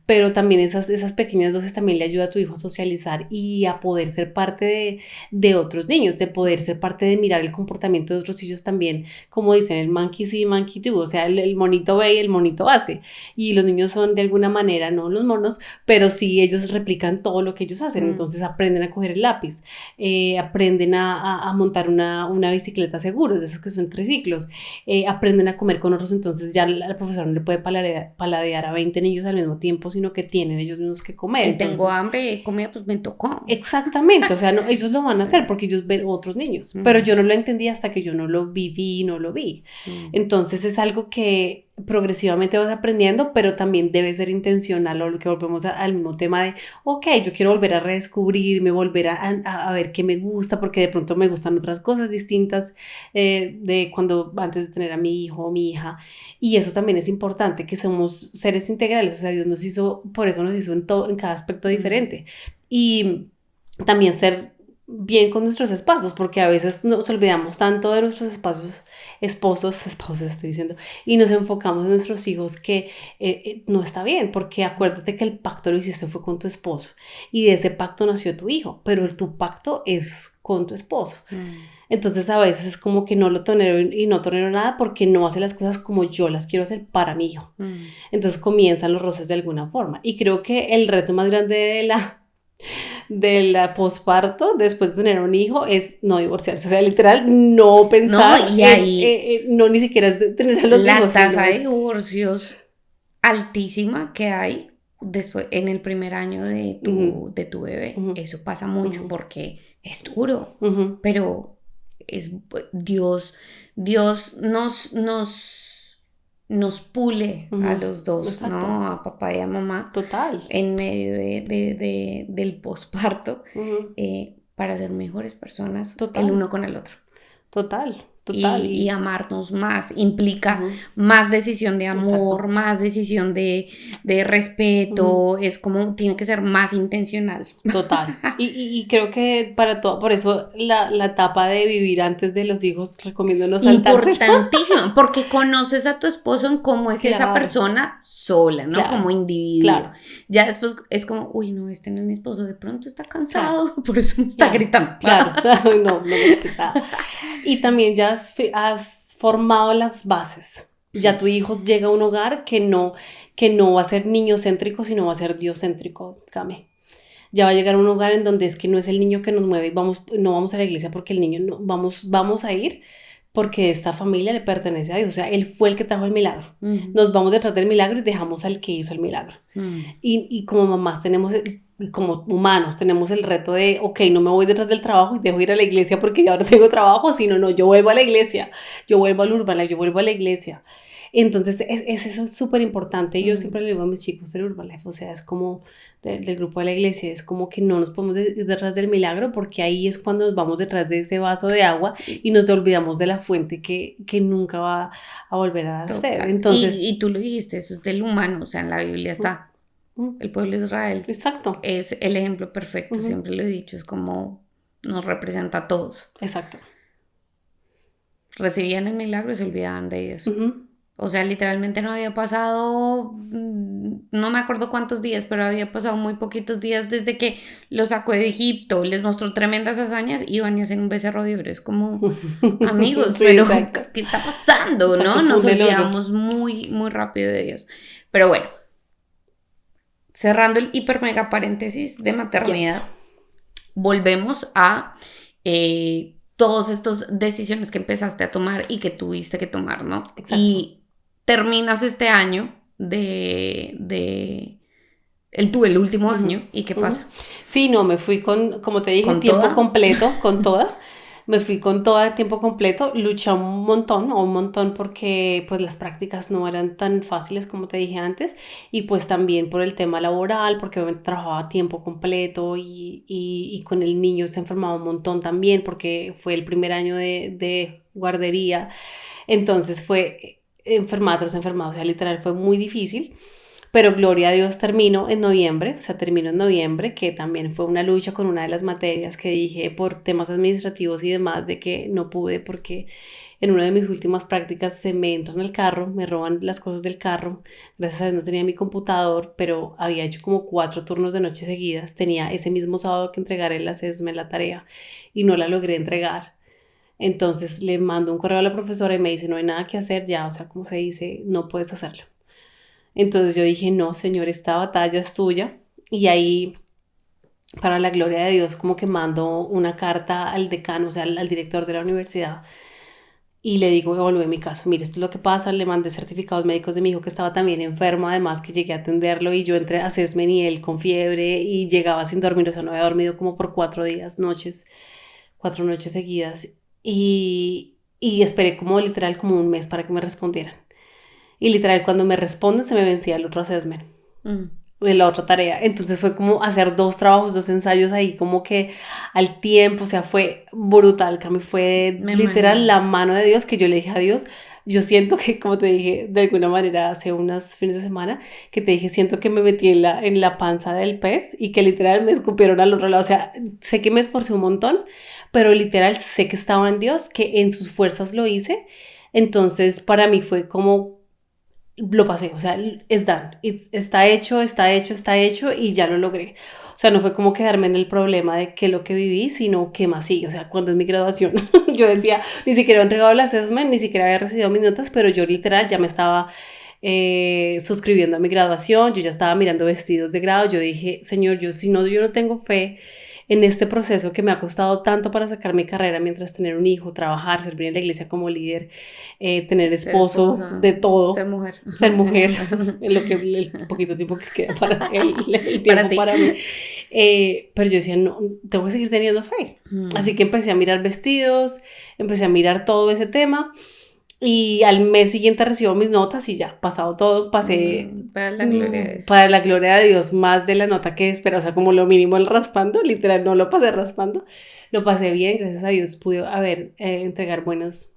pero también esas pequeñas dosis también le ayuda a tu hijo a socializar y a poder ser parte de otros niños, de poder ser parte de mirar el comportamiento de otros hijos también, como dicen, el monkey see, monkey do, o sea, el monito ve y el monito hace, y los niños son de alguna manera, no los monos, pero sí ellos replican todo lo que ellos hacen, entonces aprenden a coger el lápiz, aprenden a montar una bicicleta seguros, de esos que son triciclos, aprenden a comer con otros, entonces ya la profesora no le puede paladear a 20 niños al mismo tiempo, sino que tienen ellos mismos que comer. Entonces, tengo hambre, comida, pues me tocó. Exactamente, o sea, no, ellos lo van a hacer porque ellos ven otros niños, pero yo no lo entendí hasta que yo no lo viví, no lo vi. Entonces es algo que progresivamente vas aprendiendo, pero también debe ser intencional, o lo que volvemos al mismo tema de, ok, yo quiero volver a redescubrirme, volver a ver qué me gusta, porque de pronto me gustan otras cosas distintas de cuando antes de tener a mi hijo o mi hija, y eso también es importante, que somos seres integrales, o sea, Dios nos hizo, por eso nos hizo en cada aspecto diferente, y también ser bien con nuestros espacios, porque a veces nos olvidamos tanto de nuestros espacios, esposos estoy diciendo, y nos enfocamos en nuestros hijos, que no está bien, porque acuérdate que el pacto lo hiciste fue con tu esposo, y de ese pacto nació tu hijo, pero tu pacto es con tu esposo. Entonces a veces es como que no lo tolero y no tolero nada porque no hace las cosas como yo las quiero hacer para mi hijo. Entonces comienzan los roces de alguna forma. Y creo que el reto más grande de la posparto, después de tener un hijo, es no divorciarse. O sea, literal, no pensar No, y ahí no ni siquiera es de tener a los la hijos. tasa Sino de divorcios altísima que hay después en el primer año de tu bebé. Ujú. Eso pasa mucho Ujú. porque es duro, Ujú. pero es Dios nos pule a Ujú. los dos, Exacto. ¿no? A papá y a mamá Total. en medio del posparto Ujú. para ser mejores personas el Total. uno con el otro. Total. Total. Y amarnos más implica Ujú. más decisión de amor, Exacto. más decisión de Ujú. respeto, es como tiene que ser más intencional. Total. Y creo que para todo, por eso la etapa de vivir antes de los hijos recomiendo no saltársela. Importantísimo, porque conoces a tu esposo en cómo es esa Claro, persona sola, ¿no? Como claro, individuo. claro, Ya después es como, uy, no, este no es mi esposo, de pronto está claro, cansado, por eso me está claro, gritando. claro. No, no me pesada. Y también ya has formado las bases. Ya tu hijo llega a un hogar que no va a ser niño céntrico, sino va a ser Dios céntrico, Came. Ya va a llegar a un hogar en donde es que no es el niño que nos mueve y no vamos a la iglesia porque el niño no, vamos a ir porque esta familia le pertenece a Dios, o sea, Él fue el que trajo el milagro. Nos vamos detrás del milagro y dejamos al que hizo el milagro. Y como mamás tenemos, y como humanos, tenemos el reto de, ok, no me voy detrás del trabajo y dejo ir a la iglesia porque ya ahora tengo trabajo, sino no, yo vuelvo a la iglesia, yo vuelvo al Urbana, yo vuelvo a la iglesia. Entonces, eso es súper importante. Y yo siempre le digo a mis chicos del Urbalife, o sea, es como del grupo de la iglesia, es como que no nos podemos ir detrás del milagro porque ahí es cuando nos vamos detrás de ese vaso de agua y nos olvidamos de la fuente que nunca va a volver a ser. Total. Entonces, Y tú lo dijiste, eso es del humano, o sea, en la Biblia está. El pueblo de Israel exacto, es el ejemplo perfecto, siempre lo he dicho, es como nos representa a todos. exacto. Recibían el milagro y se olvidaban de Dios. Ujú. O sea, literalmente no había pasado, no me acuerdo cuántos días, pero había pasado muy poquitos días desde que los sacó de Egipto, les mostró tremendas hazañas y iban y hacen un becerro de oro. Es como, amigos, Sí, pero exacto. ¿qué está pasando? Exacto, ¿No? Nos funde el oro. olvidamos muy, muy rápido de Dios. Pero bueno, cerrando el hiper mega paréntesis de Yep. maternidad, volvemos a todas estas decisiones que empezaste a tomar y que tuviste que tomar, ¿no? Exacto. Y terminas este año el último año, ¿y qué pasa? Sí, no, me fui como te dije, ¿Con tiempo toda? completo, con toda. Me fui con toda de tiempo completo, luché un montón porque pues las prácticas no eran tan fáciles como te dije antes y pues también por el tema laboral, porque obviamente trabajaba a tiempo completo y con el niño se enfermaba un montón también porque fue el primer año de guardería, entonces fue enfermada tras enfermada, o sea, literal fue muy difícil. Pero gloria a Dios termino en noviembre, o sea, termino en noviembre, que también fue una lucha con una de las materias que dije por temas administrativos y demás, de que no pude porque en una de mis últimas prácticas se me entran al carro, me roban las cosas del carro, gracias a Dios no tenía mi computador, pero había hecho como 4 turnos de noche seguidas, tenía ese mismo sábado que entregar el assessment, la tarea, y no la logré entregar. Entonces le mando un correo a la profesora y me dice, no hay nada que hacer ya, o sea, como se dice, no puedes hacerlo. Entonces yo dije, no, Señor, esta batalla es tuya. Y ahí, para la gloria de Dios, como que mando una carta al decano, o sea, al director de la universidad. Y le digo, evalué mi caso, mire, esto es lo que pasa, le mandé certificados médicos de mi hijo que estaba también enfermo, además que llegué a atenderlo y yo entré a assessment y él con fiebre y llegaba sin dormir, o sea, no había dormido como por 4 noches seguidas y esperé como literal como un mes para que me respondieran. Y literal, cuando me responden, se me vencía el otro assessment de la otra tarea. Entonces fue como hacer 2 trabajos, 2 ensayos ahí, como que al tiempo, o sea, fue brutal. Cami, fue Me literal imagino. la mano de Dios que yo le dije a Dios. Yo siento que, como te dije, de alguna manera hace unos fines de semana, que te dije, siento que me metí en la panza del pez y que literal me escupieron al otro lado. O sea, sé que me esforcé un montón, pero literal sé que estaba en Dios, que en sus fuerzas lo hice. Entonces, para mí fue como lo pasé, o sea, es done, está hecho, y ya lo logré. O sea, no fue como quedarme en el problema de qué es lo que viví, sino qué más sigue, o sea, cuándo es mi graduación. Yo decía, ni siquiera había entregado el assessment, ni siquiera había recibido mis notas, pero yo literal ya me estaba suscribiendo a mi graduación, yo ya estaba mirando vestidos de grado, yo dije, Señor, yo no tengo fe en este proceso que me ha costado tanto para sacar mi carrera mientras tener un hijo, trabajar, servir en la iglesia como líder, tener esposo, esposa, de todo. ser mujer. Ser mujer, en lo que el poquito tiempo que queda para el Para tiempo ti. para mí. Pero yo decía, no, tengo que seguir teniendo fe. Así que empecé a mirar vestidos, empecé a mirar todo ese tema. Y al mes siguiente recibo mis notas y ya, pasado todo, pasé Para la gloria de Dios. para la gloria de Dios, más de la nota que esperaba, o sea, como lo mínimo el raspando, literal, no lo pasé raspando, lo pasé bien, gracias a Dios pude entregar buenos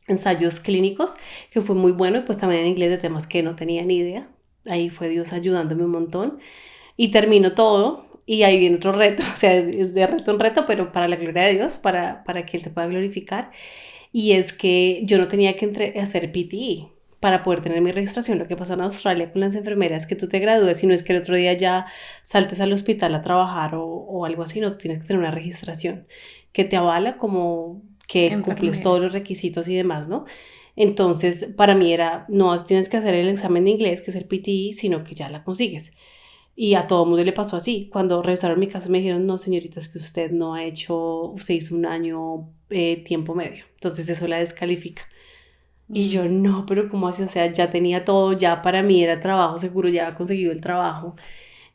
ensayos clínicos, que fue muy bueno, y pues también en inglés de temas que no tenía ni idea, ahí fue Dios ayudándome un montón, y termino todo. Y ahí viene otro reto, o sea, es de reto en reto, pero para la gloria de Dios, para que Él se pueda glorificar. Y es que yo no tenía que hacer PTE para poder tener mi registración. Lo que pasa en Australia con las enfermeras es que tú te gradúes y no es que el otro día ya saltes al hospital a trabajar o algo así, no, tú tienes que tener una registración que te avala como que cumples todos los requisitos y demás, ¿no? Entonces, para mí era, no tienes que hacer el examen de inglés, que es el PTE, sino que ya la consigues. Y a todo mundo le pasó así. Cuando revisaron mi caso me dijeron, no, señorita, es que usted hizo un año tiempo medio. Entonces eso la descalifica. Y yo, no, pero ¿cómo así? O sea, ya tenía todo, ya para mí era trabajo seguro, ya había conseguido el trabajo.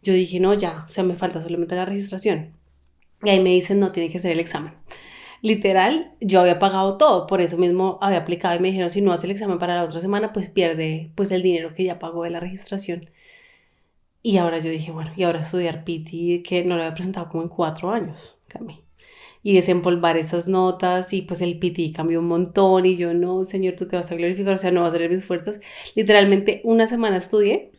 Yo dije, no, ya, o sea, me falta solamente la registración. Y ahí me dicen, no, tiene que hacer el examen. Literal, yo había pagado todo, por eso mismo había aplicado y me dijeron, si no hace el examen para la otra semana, pues pierde pues el dinero que ya pagó de la registración. Y ahora yo dije, bueno, y ahora estudiar PT, que no lo había presentado como en 4 años, Cami. Y desempolvar esas notas, y pues el PT cambió un montón, y yo, no, Señor, tú te vas a glorificar, o sea, no vas a hacer mis fuerzas. Literalmente una semana estudié,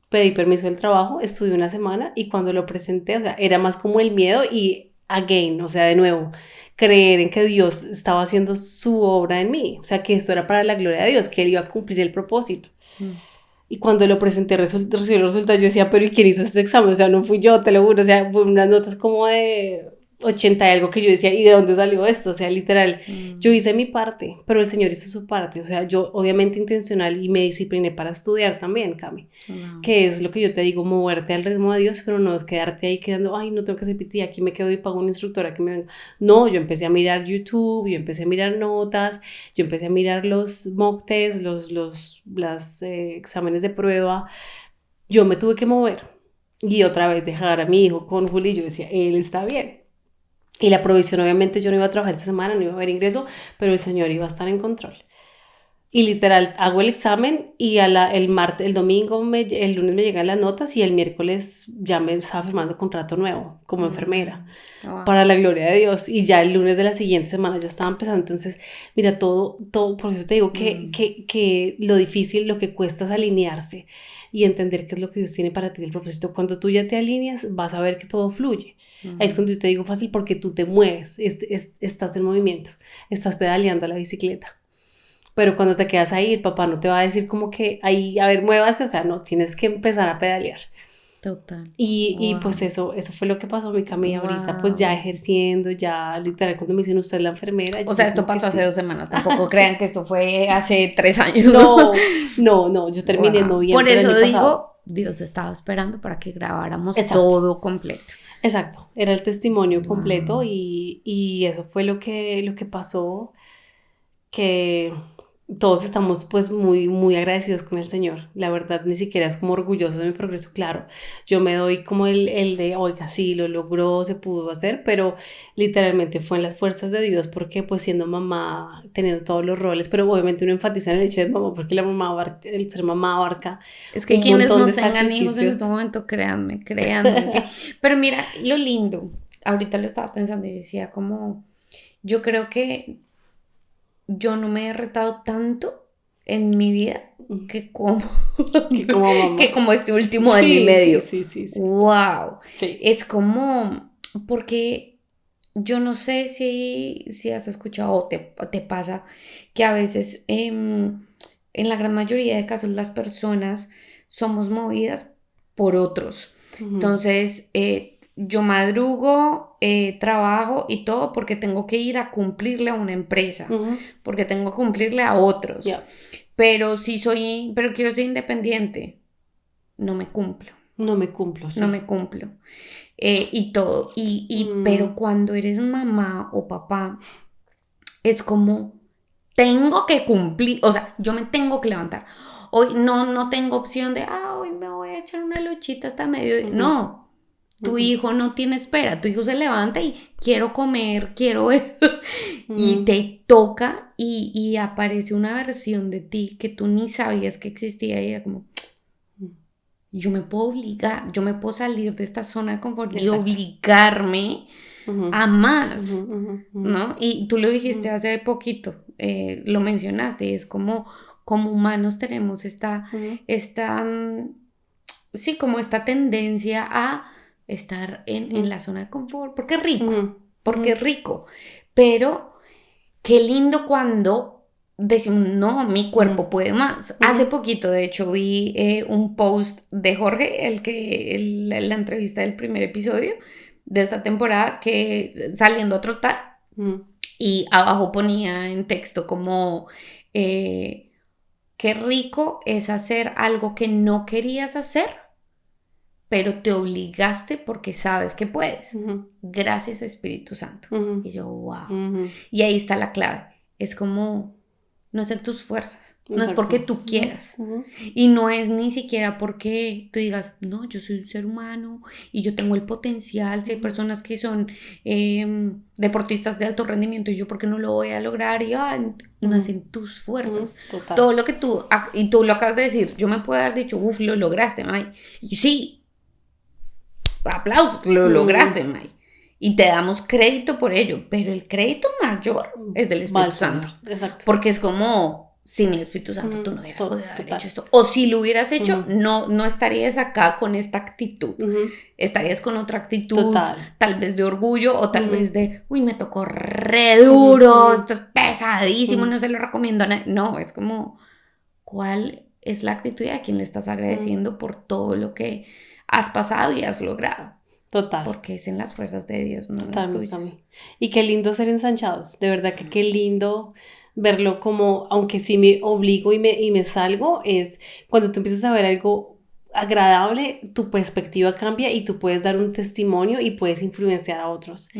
pedí permiso del trabajo, estudié una semana, y cuando lo presenté, o sea, era más como el miedo y again, o sea, de nuevo, creer en que Dios estaba haciendo su obra en mí, o sea, que esto era para la gloria de Dios, que Él iba a cumplir el propósito. Y cuando lo presenté, recibí el resultado, yo decía, pero ¿y quién hizo este examen? O sea, no fui yo, te lo juro, o sea, fue unas notas como de 80 y algo que yo decía, ¿y de dónde salió esto? O sea, literal, yo hice mi parte, pero el Señor hizo su parte, o sea, yo obviamente intencional y me discipliné para estudiar también, Cami, que es lo que yo te digo, moverte al ritmo de Dios, pero no es quedarte ahí quedando, ay, no tengo que hacer PT, aquí me quedo y pago una instructora que me venga. No, yo empecé a mirar YouTube, yo empecé a mirar notas, yo empecé a mirar los mock tests, los exámenes de prueba, yo me tuve que mover y otra vez dejar a mi hijo con Juli, yo decía, él está bien. Y la provisión, obviamente, yo no iba a trabajar esta semana, no iba a haber ingreso, pero el Señor iba a estar en control. Y literal, hago el examen y el domingo, el lunes me llegan las notas y el miércoles ya me estaba firmando contrato nuevo como enfermera. Wow. Para la gloria de Dios. Y ya el lunes de la siguiente semana ya estaba empezando. Entonces, mira, todo, por eso te digo que lo difícil, lo que cuesta es alinearse y entender qué es lo que Dios tiene para ti, el propósito. Cuando tú ya te alineas, vas a ver que todo fluye. Ahí es cuando yo te digo fácil porque tú te mueves, estás en movimiento, estás pedaleando a la bicicleta. Pero cuando te quedas ahí, el papá no te va a decir como que ahí, a ver, muévase, o sea, no, tienes que empezar a pedalear. Total. Y pues eso fue lo que pasó, mi Cami, ahorita pues ya ejerciendo, ya literal cuando me dicen usted es la enfermera. O sea, esto pasó hace 2 semanas, tampoco crean que esto fue hace 3 años. No, yo terminé en noviembre. Por eso digo, Dios estaba esperando para que grabáramos todo completo. Exacto, era el testimonio completo y eso fue lo que pasó, que todos estamos pues muy, muy agradecidos con el Señor. La verdad, ni siquiera es como orgulloso de mi progreso, claro. Yo me doy como el de, oiga, sí, lo logró, se pudo hacer, pero literalmente fue en las fuerzas de Dios porque pues siendo mamá, teniendo todos los roles, pero obviamente uno enfatiza en el hecho de mamá porque el ser mamá abarca es que quienes no tengan hijos en este momento, créanme. Pero mira, lo lindo, ahorita lo estaba pensando y decía como, yo creo que yo no me he retado tanto en mi vida que como este último año y medio. Sí. Wow. Sí. Es como, porque yo no sé si has escuchado o te pasa que a veces en la gran mayoría de casos las personas somos movidas por otros. Entonces, yo madrugo, trabajo y todo porque tengo que ir a cumplirle a una empresa, porque tengo que cumplirle a otros. Pero pero quiero ser independiente, no me cumplo. No me cumplo, sí. No me cumplo. Y todo. Pero cuando eres mamá o papá, es como, tengo que cumplir, o sea, yo me tengo que levantar. Hoy no tengo opción de, hoy me voy a echar una luchita hasta medio. No. Tu hijo no tiene espera, tu hijo se levanta y quiero comer, quiero y te toca y aparece una versión de ti que tú ni sabías que existía y era como, yo me puedo obligar, yo me puedo salir de esta zona de confort y obligarme a más, ¿no? Y tú lo dijiste hace poquito, lo mencionaste, es como humanos tenemos sí, como esta tendencia a estar en la zona de confort, porque es rico, porque es rico, pero qué lindo cuando decimos, no, mi cuerpo puede más. Hace poquito, de hecho, vi un post de Jorge, la entrevista del primer episodio de esta temporada, que saliendo a trotar, y abajo ponía en texto como, qué rico es hacer algo que no querías hacer, pero te obligaste porque sabes que puedes. Gracias, Espíritu Santo. Y yo, wow. Y ahí está la clave. Es como, no es en tus fuerzas. No es porque tú quieras. Y no es ni siquiera porque tú digas, no, yo soy un ser humano y yo tengo el potencial. Si hay personas que son deportistas de alto rendimiento y yo, ¿por qué no lo voy a lograr? Y no es en tus fuerzas. Todo lo que y tú lo acabas de decir, yo me puedo haber dicho, uf, lo lograste, May. Y sí, aplausos, lo lograste, May. Y te damos crédito por ello, pero el crédito mayor es del Espíritu Santo. Exacto. Porque es como, sin el Espíritu Santo tú no hubieras podido haber hecho esto. O si lo hubieras hecho, no estarías acá con esta actitud. Estarías con otra actitud, tal vez de orgullo o tal vez de, uy, me tocó re duro, esto es pesadísimo, no se lo recomiendo a nadie. No, es como, ¿cuál es la actitud y a quién le estás agradeciendo por todo lo que has pasado y has logrado? Total. Porque es en las fuerzas de Dios, no en las tuyas. Y qué lindo ser ensanchados, de verdad que qué lindo verlo como, aunque sí me obligo y me salgo, es cuando tú empiezas a ver algo agradable, tu perspectiva cambia y tú puedes dar un testimonio y puedes influenciar a otros,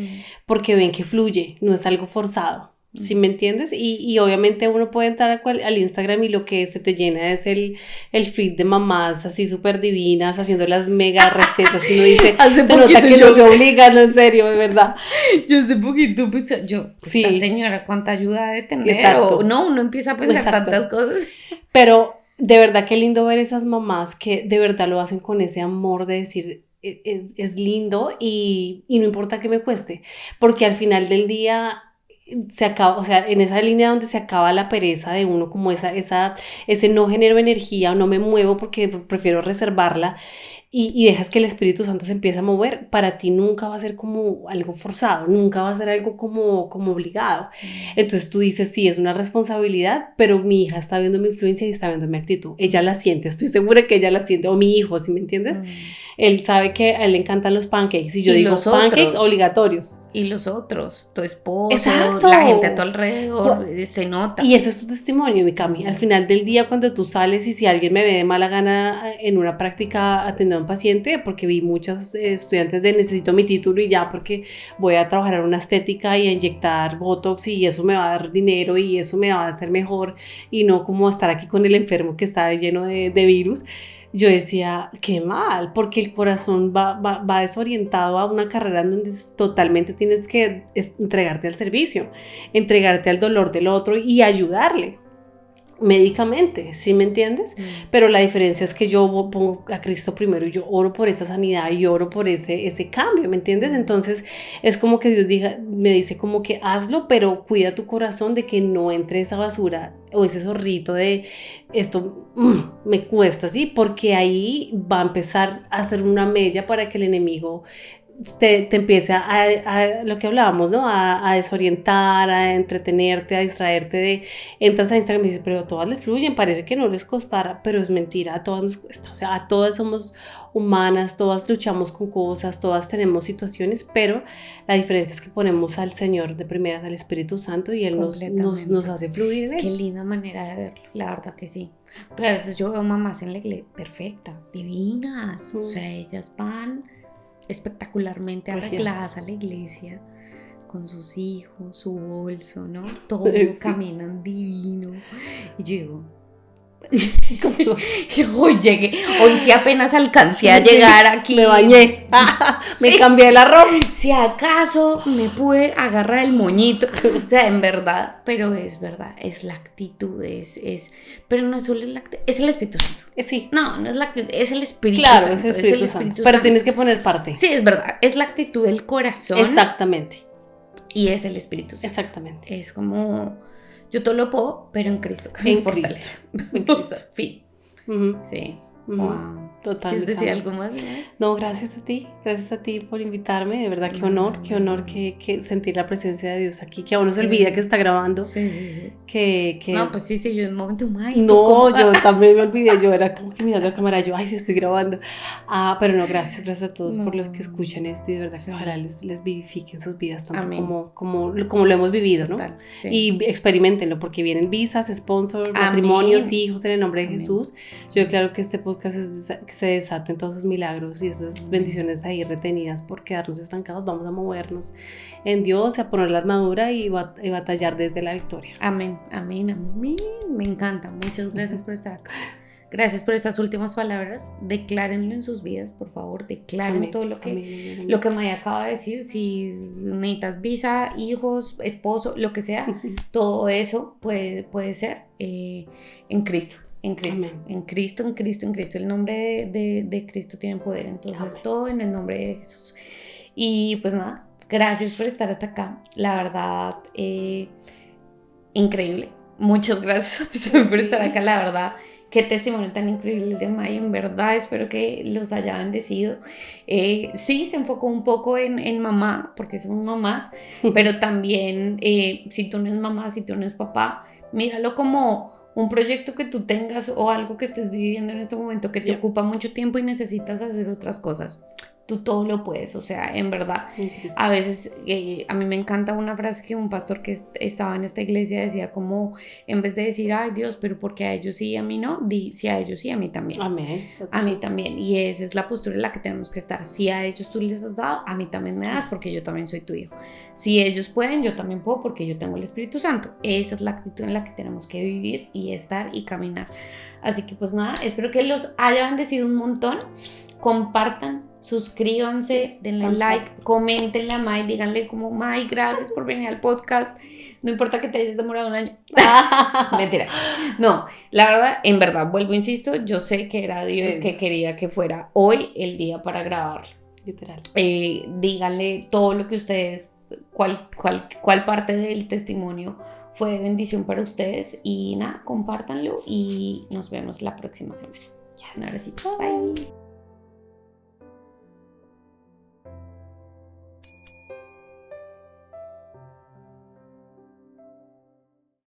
porque ven que fluye, no es algo forzado. ¿Sí me entiendes? Y obviamente uno puede entrar al Instagram y lo que se te llena es el feed de mamás así súper divinas haciendo las mega recetas que uno dice, se nota que no se obligan, en serio, de verdad. Yo hace poquito pensé, esta señora cuánta ayuda debe tener. Exacto. O no, uno empieza a pensar tantas cosas. Pero de verdad qué lindo ver esas mamás que de verdad lo hacen con ese amor de decir, es lindo y no importa que me cueste, porque al final del día se acaba, o sea, en esa línea donde se acaba la pereza de uno, como ese no genero energía o no me muevo porque prefiero reservarla y dejas que el Espíritu Santo se empiece a mover, para ti nunca va a ser como algo forzado, nunca va a ser algo como obligado. Entonces tú dices, sí, es una responsabilidad, pero mi hija está viendo mi influencia y está viendo mi actitud. Ella la siente, estoy segura que ella la siente, o mi hijo, ¿sí me entiendes? Él sabe que a él le encantan los pancakes y yo digo pancakes obligatorios. Y los otros, tu esposo, exacto, la gente a tu alrededor, se nota. Y ese es tu testimonio, mi Cami. Al final del día, cuando tú sales y si alguien me ve de mala gana en una práctica atendiendo a un paciente, porque vi muchos estudiantes de necesito mi título y ya porque voy a trabajar en una estética y a inyectar botox y eso me va a dar dinero y eso me va a hacer mejor y no como estar aquí con el enfermo que está lleno de virus. Yo decía, qué mal, porque el corazón va desorientado a una carrera en donde totalmente tienes que entregarte al servicio, entregarte al dolor del otro y ayudarle médicamente, ¿sí me entiendes? Pero la diferencia es que yo pongo a Cristo primero y yo oro por esa sanidad y oro por ese cambio, ¿me entiendes? Entonces es como que Dios me dice como que hazlo, pero cuida tu corazón de que no entre esa basura o ese zorrito de esto me cuesta, ¿sí? Porque ahí va a empezar a hacer una mella para que el enemigo te empiece a lo que hablábamos, ¿no? A desorientar, a entretenerte, a distraerte entras a Instagram y dices, pero a todas les fluyen, parece que no les costara, pero es mentira, a todas nos cuesta, o sea, a todas somos humanas, todas luchamos con cosas, todas tenemos situaciones, pero la diferencia es que ponemos al Señor de primeras, al Espíritu Santo, y Él nos hace fluir en Él. Qué linda manera de verlo, la verdad que sí. Pero a veces yo veo mamás en la iglesia perfectas, divinas, o sea, ellas van espectacularmente arregladas a la iglesia, con sus hijos, su bolso, ¿no? Todo Sí. caminan divino. Y yo digo, hoy llegué, hoy sí apenas alcancé a llegar aquí. Me bañé, me cambié la ropa. Si acaso me pude agarrar el moñito, o sea, en verdad, pero es verdad, es la actitud, pero no es solo la actitud, es el Espíritu Santo. Sí. No es la actitud, es el Espíritu Santo. Claro, es el Espíritu Santo. Pero tienes que poner parte. Sí, es verdad, es la actitud del corazón. Exactamente. Y es el Espíritu Santo. Exactamente. Es como, yo todo lo puedo, pero en Cristo, que me fortalece. En Cristo. Fin. Sí. Wow. ¿Quieres decir algo más? No, gracias a ti por invitarme, de verdad, qué honor que sentir la presencia de Dios aquí, que a uno se olvida que está grabando. Sí. No, pues sí, yo en un momento, no, yo también me olvidé, yo era como que mirando la cámara, yo, ay, sí estoy grabando. Pero no, gracias a todos por los que escuchan esto, y de verdad que ojalá les vivifiquen sus vidas tanto como lo hemos vivido, ¿no? Total, sí. Y experimentenlo, porque vienen visas, sponsors, matrimonios, hijos, en el nombre de Jesús. Yo declaro que este podcast es que se desaten todos esos milagros y esas bendiciones ahí retenidas por quedarnos estancados. Vamos a movernos en Dios, a poner la armadura y batallar desde la victoria. Amén. Me encanta. Muchas gracias por estar acá. Gracias por esas últimas palabras. Declárenlo en sus vidas, por favor. Declaren todo lo que Maya acaba de decir. Si necesitas visa, hijos, esposo, lo que sea, todo eso puede ser en Cristo. En Cristo. El nombre de Cristo tiene poder. Entonces, todo en el nombre de Jesús. Y pues nada, gracias por estar hasta acá. La verdad, increíble. Muchas gracias a ti también por estar acá. La verdad, qué testimonio tan increíble el de Maya. En verdad, espero que los haya bendecido. Sí, se enfocó un poco en mamá, porque somos mamás. Pero también, si tú no eres mamá, si tú no eres papá, míralo como un proyecto que tú tengas o algo que estés viviendo en este momento que te ocupa mucho tiempo y necesitas hacer otras cosas. Tú todo lo puedes, o sea, en verdad. A veces, a mí me encanta una frase que un pastor que estaba en esta iglesia decía como, en vez de decir, ay Dios, pero porque a ellos sí y a mí no, di, si a ellos sí, a mí también. Amén. A mí también, y esa es la postura en la que tenemos que estar. Si a ellos tú les has dado, a mí también me das porque yo también soy tu hijo. Si ellos pueden, yo también puedo porque yo tengo el Espíritu Santo. Esa es la actitud en la que tenemos que vivir y estar y caminar. Así que pues nada, espero que los haya bendecido un montón. Compartan, suscríbanse, denle like, coméntenle a May, díganle como, May, gracias por venir al podcast. No importa que te hayas demorado un año. Mentira. No, la verdad, en verdad, vuelvo, insisto, yo sé que era Dios que quería que fuera hoy el día para grabarlo. Literal. Díganle todo lo que ustedes, cuál parte del testimonio fue de bendición para ustedes. Y nada, compártanlo y nos vemos la próxima semana. Ya, ahora sí, bye.